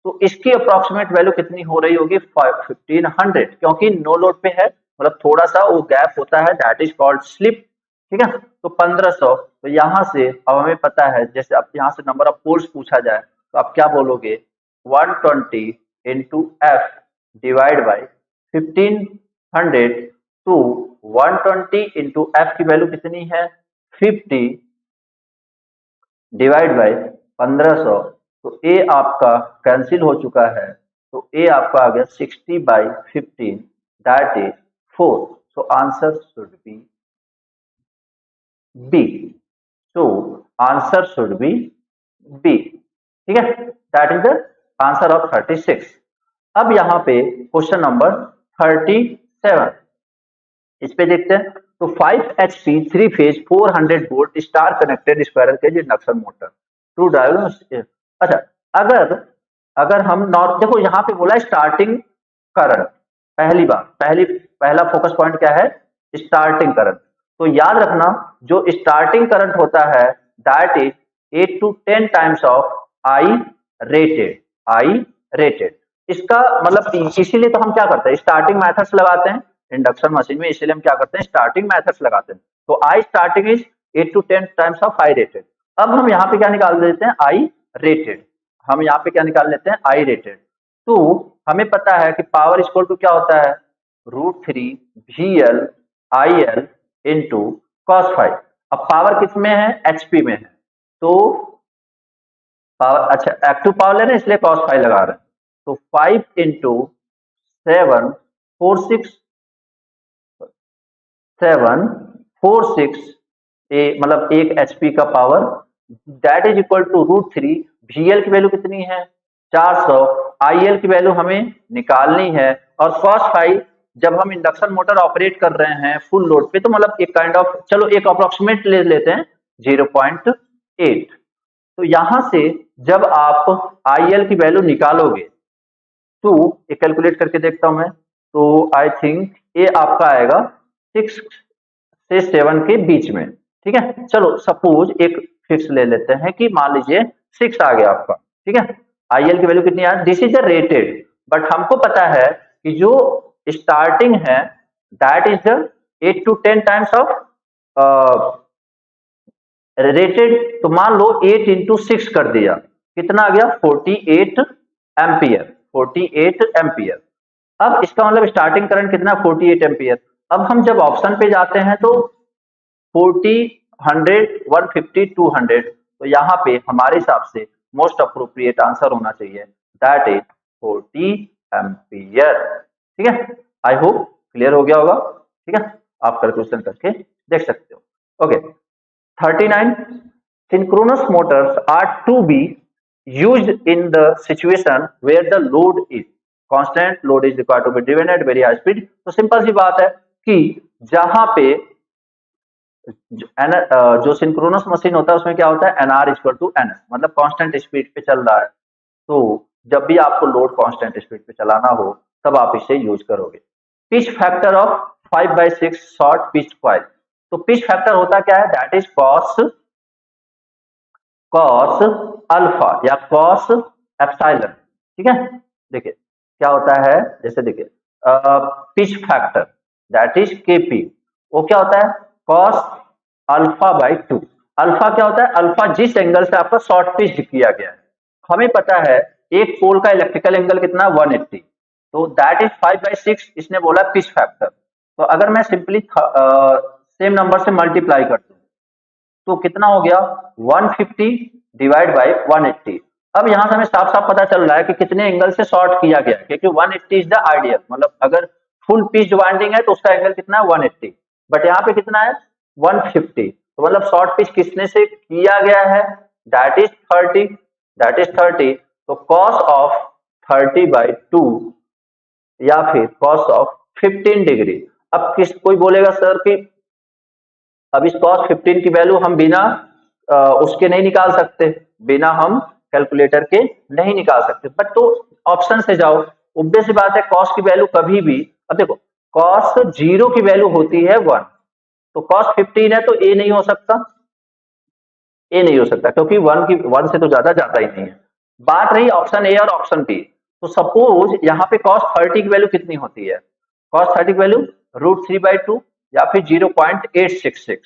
A: तो इसकी अप्रोक्सीमेट वैल्यू कितनी हो रही होगी, 1500, क्योंकि नो लोड पे है, मतलब थोड़ा सा वो गैप होता है, दैट इज कॉल्ड स्लिप। ठीक है, तो 1500। तो यहाँ से अब हमें पता है, जैसे अब यहाँ से नंबर ऑफ पोल्स पूछा जाए तो आप क्या बोलोगे, 120 इंटू एफ डिवाइड बाई 1500, तो 120 इंटू एफ की वैल्यू कितनी है 50 डिवाइड बाई 1500। तो ए आपका कैंसिल हो चुका है, तो ए आपका आ गया 60/15, that is 4। So answer should be B. So answer should be B. ठीक है, that is the answer of 36। अब यहाँ पे क्वेश्चन नंबर 37 इस पे देखते हैं। तो 5 HP three phase 400 volt star connected squirrel cage induction motor to drive. अच्छा, अगर अगर हम नॉर्थ, देखो यहाँ पे बोला स्टार्टिंग करंट, पहला फोकस पॉइंट क्या है, स्टार्टिंग करंट। तो याद रखना जो स्टार्टिंग करंट होता है that is 8 to 10 times of I rated. इसका मतलब इसीलिए तो हम क्या करते हैं, स्टार्टिंग मेथड्स लगाते हैं इंडक्शन मशीन में, इसीलिए हम क्या करते हैं, स्टार्टिंग मेथड्स लगाते हैं। तो I starting is 8 to 10 times of I rated. अब हम यहाँ पे क्या निकाल देते हैं, आई रेटेड। हम यहाँ पे क्या निकाल लेते हैं, आई रेटेड। तो हमें पता है कि पावर इक्वल टू क्या होता है, √3 VL इंटू cos 5। अब पावर किस में है, एचपी में है, तो पावर, अच्छा एक्टिव पावर ले रहे हैं इसलिए cos 5 लगा रहे हैं। तो 5 इंटू 746 मतलब 1 HP का power, that is equal to √3। VL की वैल्यू कितनी है 400, IL की वैल्यू हमें निकालनी है, और cos 5 जब हम इंडक्शन मोटर ऑपरेट कर रहे हैं फुल लोड पे, तो मतलब एक काइंड ऑफ, चलो एक अप्रोक्सीमेट ले लेते हैं 0.8। तो यहां से जब आप IL की वैल्यू निकालोगे, तो ये कैलकुलेट करके देखता हूं मैं, तो आई थिंक ये आपका आएगा 6 से 7 के बीच में। ठीक है, चलो सपोज एक फिक्स ले लेते हैं कि मान लीजिए 6 आ गया आपका। ठीक है, IL की वैल्यू कितनी है, this is the rated, but हमको पता है कि जो स्टार्टिंग है that is the 8 to 10 times of rated. तो मान लो 8 इंटू 6 कर दिया, कितना आ गया 48 एम्पियर, 48 एम्पियर। अब इसका मतलब स्टार्टिंग करंट कितना 48 एम्पियर। अब हम जब ऑप्शन पे जाते हैं तो 40, 100, 150, 200, तो यहाँ पे हमारे हिसाब से मोस्ट अप्रोप्रिएट आंसर होना चाहिए, दैट इज 40 एम्पियर। ठीक है, आई होप क्लियर हो गया होगा। ठीक है, आप कैलकुलेशन करके देख सकते हो। Okay, 39 synchronous motors are to be used in the situation where the load is constant, load is required to be driven at very high speed। तो सिंपल सी बात है कि जहां पे जो सिंक्रोनस मशीन होता है उसमें क्या होता है, NR इक्वल टू NS, मतलब कांस्टेंट स्पीड पे चल रहा है। तो जब भी आपको लोड कांस्टेंट स्पीड पे चलाना हो तब आप इसे यूज करोगे। Pitch factor of 5/6 short pitch coil. तो पिच फैक्टर होता क्या है, दैट इज कॉस अल्फा या कॉस एप्सिलॉन। ठीक है, देखिए क्या होता है, जैसे देखिए pitch factor that is KP, वो क्या होता है कॉस अल्फा/2। अल्फा क्या होता है, अल्फा जिस एंगल से आपका शॉर्ट पिच किया गया है। हमें पता है एक पोल का इलेक्ट्रिकल एंगल कितना 180, तो दैट इज 5/6। इसने बोला पिच फैक्टर। तो अगर मैं सिंपली सेम नंबर से मल्टीप्लाई कर दूं तो कितना हो गया 150 डिवाइड बाई 180। अब यहां से हमें साफ साफ पता चल रहा है कि कितने एंगल से शॉर्ट किया गया, क्योंकि 180 इज द आइडियल, मतलब अगर फुल पिच वाइंडिंग है तो उसका एंगल कितना है 180, बट यहाँ पे कितना है 150। तो मतलब शॉर्ट पिच किसने से किया गया है, 30, तो cos ऑफ 30/2 या फिर cos ऑफ 15 डिग्री। अब कोई बोलेगा सर कि अब इस cos 15 की वैल्यू हम बिना उसके नहीं निकाल सकते, बिना हम कैलकुलेटर के नहीं निकाल सकते, बट तो ऑप्शन से जाओ, ऑब्वियस सी बात है cos की वैल्यू कभी भी, अब देखो cos 0 की वैल्यू होती है 1, तो cos 15 है तो a नहीं हो सकता, क्योंकि 1 से तो ज्यादा जाता ही नहीं है। बात रही ऑप्शन ए और ऑप्शन बी, तो सपोज यहाँ पे cos 30 की वैल्यू कितनी होती है, cos 30 की वैल्यू √3/2 या फिर 0.866,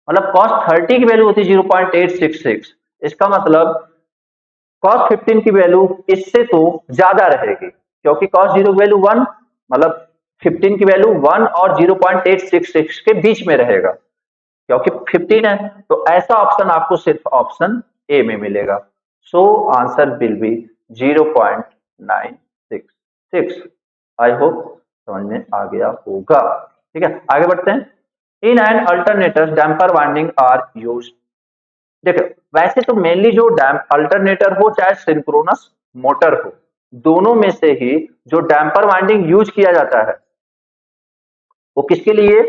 A: मतलब cos 30 की वैल्यू होती है 0.866, इसका मतलब cos 15 की वैल्यू इससे तो ज्यादा रहेगी, क्योंकि cos 0 की वैल्यू 1, मतलब 15 की वैल्यू 1 और 0.866 के बीच में रहेगा, क्योंकि 15 है, तो ऐसा ऑप्शन आपको सिर्फ ऑप्शन ए में मिलेगा। सो answer will B 0.966। I hope समझ में आ गया होगा। ठीक है, आगे बढ़ते हैं। In an alternator damper winding are use. देखो वैसे तो मेनली जो अल्टरनेटर हो चाहे सिंक्रोनस मोटर हो, दोनों में से ही जो डैम्पर वाइंडिंग यूज किया जाता है वो किसके लिए,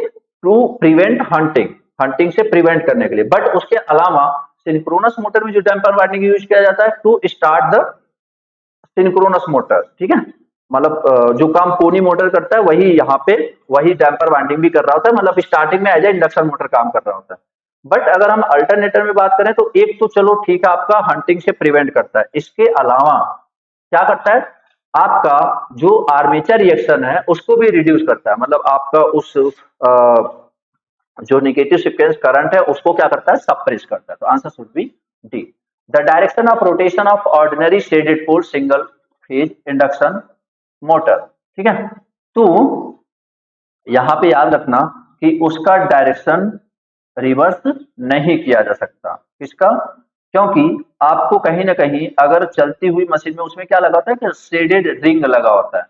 A: टू प्रिवेंट हंटिंग से प्रिवेंट करने के लिए, बट उसके अलावा सिंक्रोनस मोटर में जो डैम्पर वाइंडिंग यूज किया जाता है to start the synchronous motor. ठीक है, मतलब जो काम पोनी मोटर करता है वही यहाँ पे वही डैम्पर वाइंडिंग भी कर रहा होता है, मतलब स्टार्टिंग में एज ए इंडक्शन मोटर काम कर रहा होता है। बट अगर हम अल्टरनेटर में बात करें तो एक तो चलो ठीक है आपका हंटिंग से प्रिवेंट करता है, इसके अलावा क्या करता है, आपका जो आर्मेचर रिएक्शन है उसको भी रिड्यूस करता है, मतलब आपका उस जो नेगेटिव सीक्वेंस करंट है उसको क्या करता है, सप्रेस करता है। तो answer should be D. The direction of rotation of ordinary shaded pole single phase induction motor. ठीक है, तो यहां पे याद रखना कि उसका डायरेक्शन रिवर्स नहीं किया जा सकता। किसका, क्योंकि आपको कहीं ना कहीं अगर चलती हुई मशीन में उसमें क्या लगा होता है कि शेडेड रिंग लगा होता है,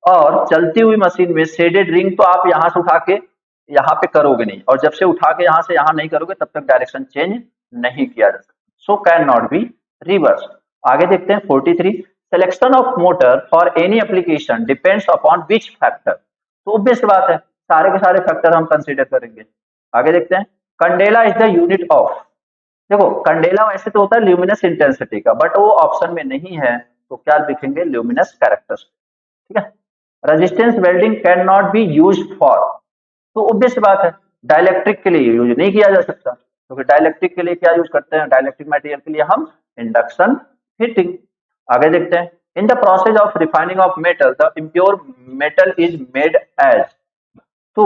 A: और चलती हुई मशीन में शेडेड रिंग तो आप यहां से उठा के यहाँ पे करोगे नहीं, और जब से उठा के यहां से यहां नहीं करोगे तब तक डायरेक्शन चेंज नहीं किया जा सकता। So can not be reverse. आगे देखते हैं 43। Selection of motor for any application depends upon which factor. तो ऑब्वियस बात है सारे के सारे फैक्टर हम कंसीडर करेंगे। आगे देखते हैं, Kandela is the unit of. देखो कंडेला वैसे तो होता है ल्यूमिनस इंटेंसिटी का, बट वो ऑप्शन में नहीं है, तो क्या लिखेंगे, ल्यूमिनस कैरेक्टरिस्टिक। ठीक है, resistance welding can not be use for, तो ऑब्वियस बात है डाइलेक्ट्रिक के लिए यूज नहीं किया जा सकता, क्योंकि डाइलेक्ट्रिक के लिए क्या यूज करते हैं, डाइलेक्ट्रिक मटेरियल के लिए हम इंडक्शन हीटिंग। आगे देखते हैं, in the process of refining of metal the impure metal is made as. तो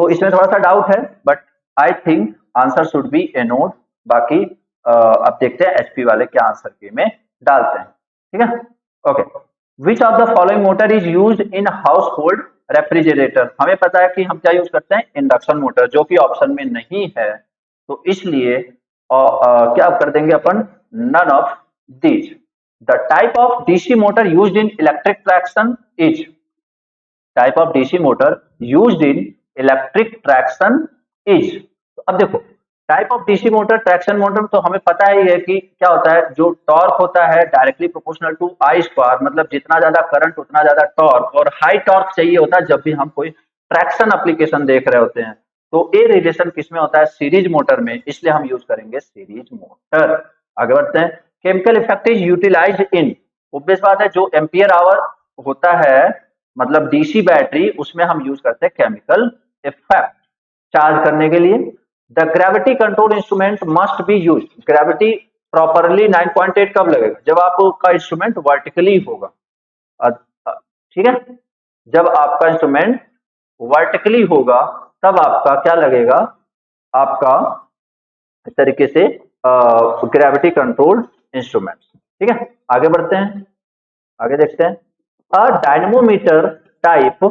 A: इसमें थोड़ा सा डाउट है, but I think answer should be anode. बाकी अब देखते हैं एचपी वाले क्या आंसर के में डालते हैं। ठीक है, okay. Which of the following motor is use in house hold refrigerator. हमें पता है कि हम क्या यूज करते हैं, इंडक्शन मोटर, जो कि ऑप्शन में नहीं है, तो इसलिए क्या कर देंगे अपन, none of these. The type of DC motor used in electric traction is, type of DC motor used in electric traction is. तो अब देखो type of DC motor, traction motor, तो हमें पता ही है कि क्या होता है, जो टॉर्क होता है directly proportional to I square, मतलब जितना ज्यादा करंट उतना ज्यादा टॉर्क, और हाई टॉर्क चाहिए होता है जब भी हम कोई ट्रैक्शन एप्लीकेशन देख रहे होते हैं। तो ये रिलेशन किसमें होता है, सीरीज मोटर में, इसलिए हम यूज करेंगे सीरीज मोटर। आगे बढ़ते हैं, chemical effect is utilized in. Obvious बात है जो एम्पियर आवर होता है, मतलब डीसी बैटरी, उसमें हम यूज करते हैं केमिकल इफेक्ट चार्ज करने के लिए। The gravity control instrument must be use. Gravity properly 9.8 कब लगेगा, जब आपका इंस्ट्रूमेंट वर्टिकली होगा। ठीक है, जब आपका इंस्ट्रूमेंट वर्टिकली होगा तब आपका क्या लगेगा, आपका इस तरीके से ग्रेविटी कंट्रोल इंस्ट्रूमेंट। ठीक है, आगे बढ़ते हैं, आगे देखते हैं। A dynamometer type,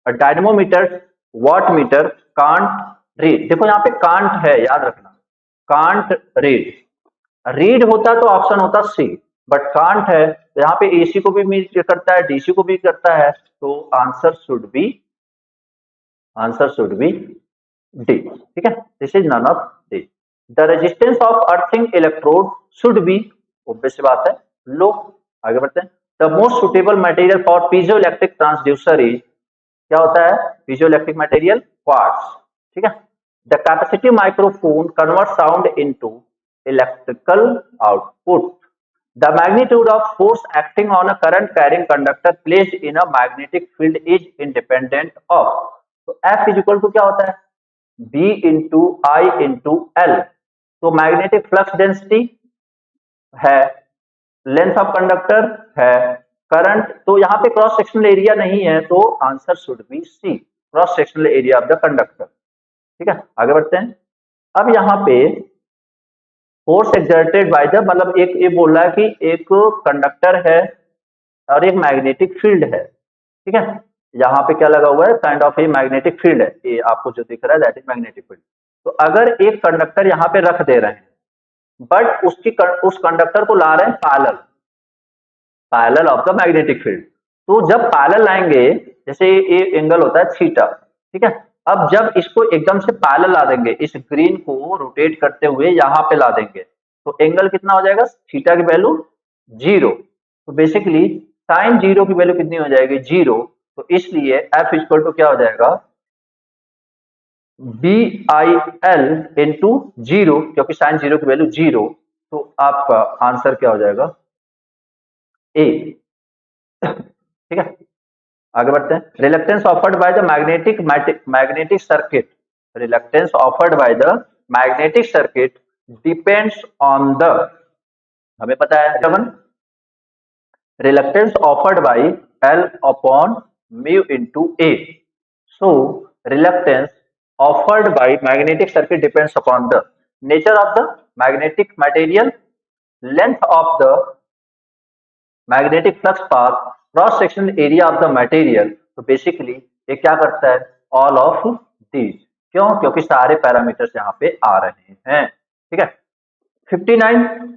A: dynamometer watt meter can't read. देखो यहाँ पे कांट है, याद रखना, कांट रीड। रीड होता तो ऑप्शन होता सी, बट कांट है, तो यहाँ पे एसी को भी मीट करता है, डीसी को भी करता है, तो आंसर शुड बी डी। ठीक है, this is none of D. The resistance of earthing electrode should be, obvious बात है, लो। आगे बढ़ते हैं। The most suitable material for piezo electric transducer is, क्या होता है पीजो इलेक्ट्रिक मटेरियल? क्वार्ट्ज। ठीक है। The capacitive microphone convert sound into electrical output. The magnitude of force acting on a current carrying conductor placed in a magnetic field is independent of, तो F is equal to क्या होता है? B into I into L. तो magnetic flux density है, length of conductor है, current, तो यहाँ पे क्रॉस सेक्शनल एरिया नहीं है, तो answer should be C, cross sectional area of the conductor. ठीक है, आगे बढ़ते हैं। अब यहाँ पे फोर्स एक्सर्टेड बाय द, मतलब एक ये बोल रहा है कि एक कंडक्टर है और एक मैग्नेटिक फील्ड है। ठीक है, यहाँ पे क्या लगा हुआ है? Kind of a magnetic field है, ये आपको जो दिख रहा है दैट इज मैग्नेटिक फील्ड। तो अगर एक कंडक्टर यहाँ पे रख दे रहे हैं, बट उस कंडक्टर को ला रहे हैं parallel, parallel of the magnetic field. तो जब पैरेलल लाएंगे, जैसे ये एंगल होता है थीटा, ठीक है, अब जब इसको एकदम से पैरेलल ला देंगे, इस ग्रीन को रोटेट करते हुए यहाँ पे ला देंगे, तो एंगल कितना हो जाएगा? थीटा की वैल्यू 0। तो बेसिकली साइन 0 की वैल्यू कितनी हो जाएगी? 0। तो इसलिए एफ इक्वल टू क्या हो जाएगा? बी आई एल इंटू 0, क्योंकि साइन 0 की वैल्यू 0। तो आपका आंसर क्या हो जाएगा? ए। ठीक है, आगे बढ़ते हैं। Reluctance offered by the magnetic circuit, reluctance offered by the magnetic circuit depends on the, हमें पता है जवन, reluctance offered by L upon mu into A. So, reluctance offered by magnetic circuit depends upon the nature of the magnetic material, length of the magnetic flux path, cross sectional area of the material. तो basically ये क्या करता है? All of these. क्यों? क्योंकि सारे parameters यहाँ पे आ रहे हैं। ठीक है, 59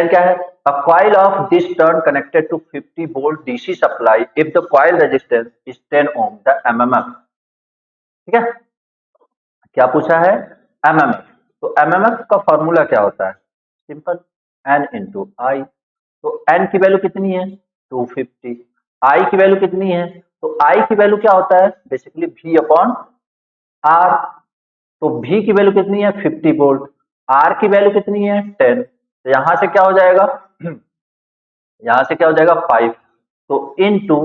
A: क्या है? A coil of this turn connected to 50 volt DC supply if the coil resistance is 10 ohm, the MMF। ठीक है, क्या पूछा है? MMF। तो MMF का फॉर्मूला क्या होता है? सिंपल, N इंटू आई। तो N की वैल्यू कितनी है? 250। I की वैल्यू कितनी है? तो I की वैल्यू क्या होता है? Basically V upon R। तो V की वैल्यू कितनी है? 50 वोल्ट। R की वैल्यू कितनी है? 10। तो यहां से क्या हो जाएगा? यहां से क्या हो जाएगा? 5। तो इनटू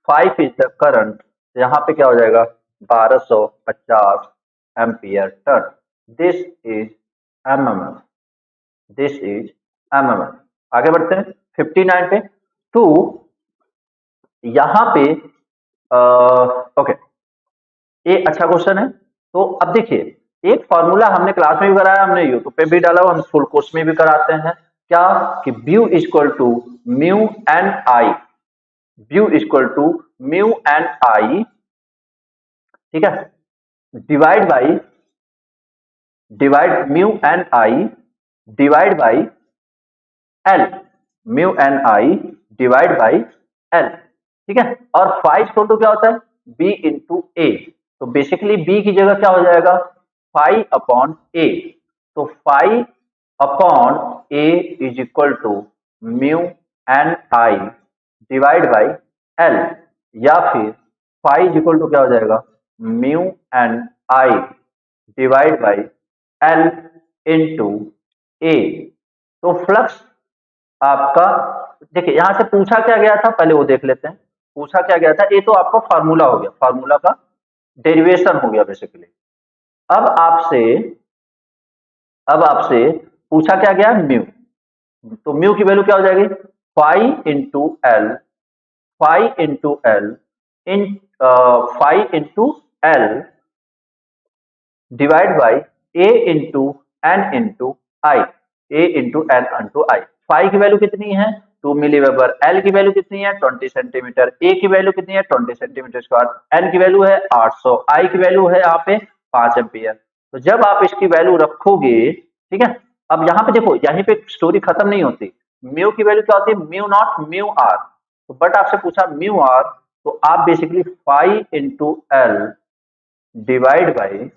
A: 5 इज द करंट, तो यहां पे क्या हो जाएगा? 1250 ampere turn. This is MMF, this is MMF. आगे बढ़ते हैं 59 पे। तो यहां पे ओके, ये अच्छा क्वेश्चन है। तो अब देखिए, एक फॉर्मूला हमने क्लास में भी कराया, हमने यूट्यूब पे भी डाला, हम फुल कोर्स में भी कराते हैं। क्या? कि B equal to mu N I, B equal to mu N I, ठीक है, divide mu N I divide by L, mu N I divide by L. ठीक है, और फाइव इक्वल टू क्या होता है? B into A. तो basically B की जगह क्या हो जाएगा? 5 अपॉन ए। तो 5 upon A is equal to mu N I divide by L, या फिर 5 इज इक्वल टू क्या हो जाएगा? Mu N I divide by L into A. तो फ्लक्स आपका, देखिए यहां से पूछा क्या गया था, पहले वो देख लेते हैं। पूछा क्या गया था? ये तो आपका फार्मूला हो गया, फार्मूला का डेरिवेशन हो गया बेसिकली। अब आपसे अब आपसे पूछा क्या गया? म्यू। तो म्यू की वैल्यू क्या हो जाएगी? 5 into L, 5 into L in 5 into L divide by A into N into I, A into N into I. 5 की वैल्यू कितनी है? 2 मिलीवेबर। एल की वैल्यू कितनी है? 20 सेंटीमीटर। ए की वैल्यू कितनी है? 20 सेंटीमीटर स्क्वायर। एन की वैल्यू है 800। आई की वैल्यू है यहाँ पे 5 एम्पियर। तो जब आप इसकी वैल्यू रखोगे, ठीक है, अब यहाँ पे देखो, यहीं पे स्टोरी खत्म नहीं होती। म्यू की वैल्यू क्या होती है? Mu not mu R. तो बट आपसे पूछा म्यू आर, तो आप basically 5 into L divide by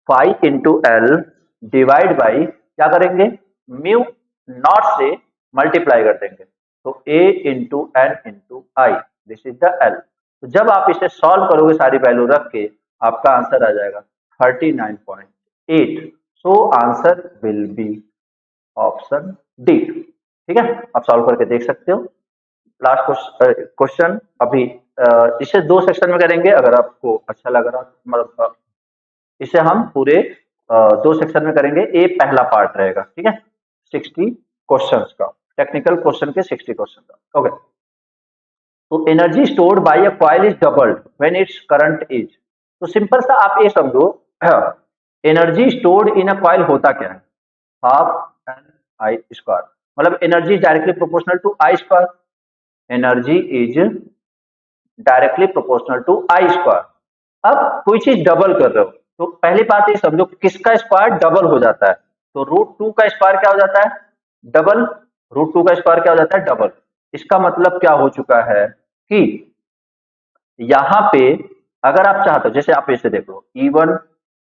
A: five into L divide by क्या करेंगे, म्यू नॉट से मल्टीप्लाई कर देंगे, तो A into N into I, this is the L. तो जब आप इसे सॉल्व करोगे सारी वैल्यू रख के, आपका आंसर आ जाएगा 39.8। सो answer will B option D. ठीक है, आप सॉल्व करके देख सकते हो। लास्ट क्वेश्चन अभी इसे दो सेक्शन में करेंगे, अगर आपको अच्छा लग रहा मतलब इसे हम पूरे दो सेक्शन में करेंगे। ए पहला पार्ट रहेगा, ठीक है, 60 क्वेश्चंस का, टेक्निकल क्वेश्चन के 60 क्वेश्चन का। ओके, तो energy stored by a coil is doubled when its current is. तो सिंपल सा आप ये समझो, energy stored in a coil होता क्या है, हाफ एन आई स्क्वायर, मतलब energy directly proportional to I square, energy is directly proportional to I square. अब कोई चीज डबल कर रहे हो, तो पहली बात ये समझो किसका स्क्वायर डबल हो जाता है, तो रूट टू का स्क्वायर क्या हो जाता है, डबल, रूट टू का स्क्वायर क्या हो जाता है, डबल। इसका मतलब क्या हो चुका है कि यहां पे अगर आप चाहते हो, जैसे आप इसे देख लो, E one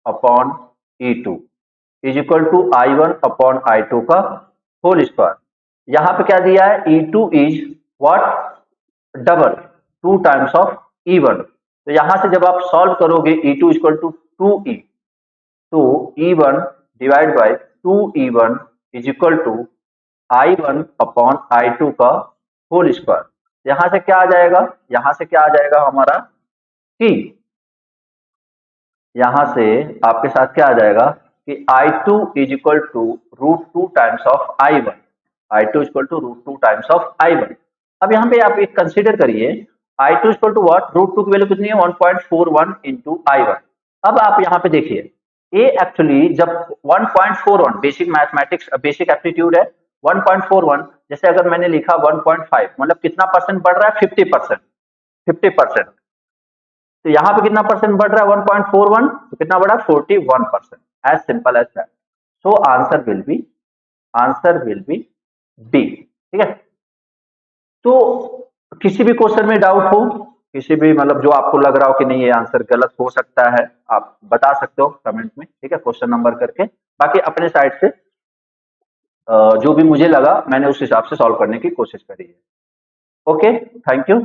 A: upon E two is equal to I one upon I two का होल स्क्वायर। यहां पे क्या दिया है, E two is what, double, two times of E one. तो यहां से जब आप सॉल्व करोगे E two equal to two E, तो E one divide by two E one is equal to I one upon I two का whole square. यहां से क्या आ जाएगा, यहां से क्या आ जाएगा हमारा कि यहां से आपके साथ क्या आ जाएगा कि I two is equal to root two times of I one, I two equal to root two times of I one. अब यहाँ पे आप एक कंसीडर करिए, I two equal to what, root two की वैल्यू कितनी है, 1.41 इंटू आई one. अब आप यहाँ पे देखिए, ए एक्चुअली जब 1.41 बेसिक मैथमेटिक्स बेसिक एप्टीट्यूड है 1.41, जैसे अगर मैंने लिखा 1.5 मतलब कितना परसेंट बढ़ रहा है, 50%, 50%। तो यहाँ पे कितना परसेंट बढ़ रहा है, 1.41, तो कितना बढ़ा, 41%, as simple as that. So answer will be B. ठीक है, तो किसी भी क्वेश्चन में डाउट हो, किसी भी मतलब जो आपको लग रहा हो कि नहीं ये आंसर गलत हो सकता है, आप बता सकते हो कमेंट में, ठीक है, क्वेश्चन नंबर करके। बाकी अपने साइड से जो भी मुझे लगा मैंने उस हिसाब से सॉल्व करने की कोशिश करी है। Okay, thank you.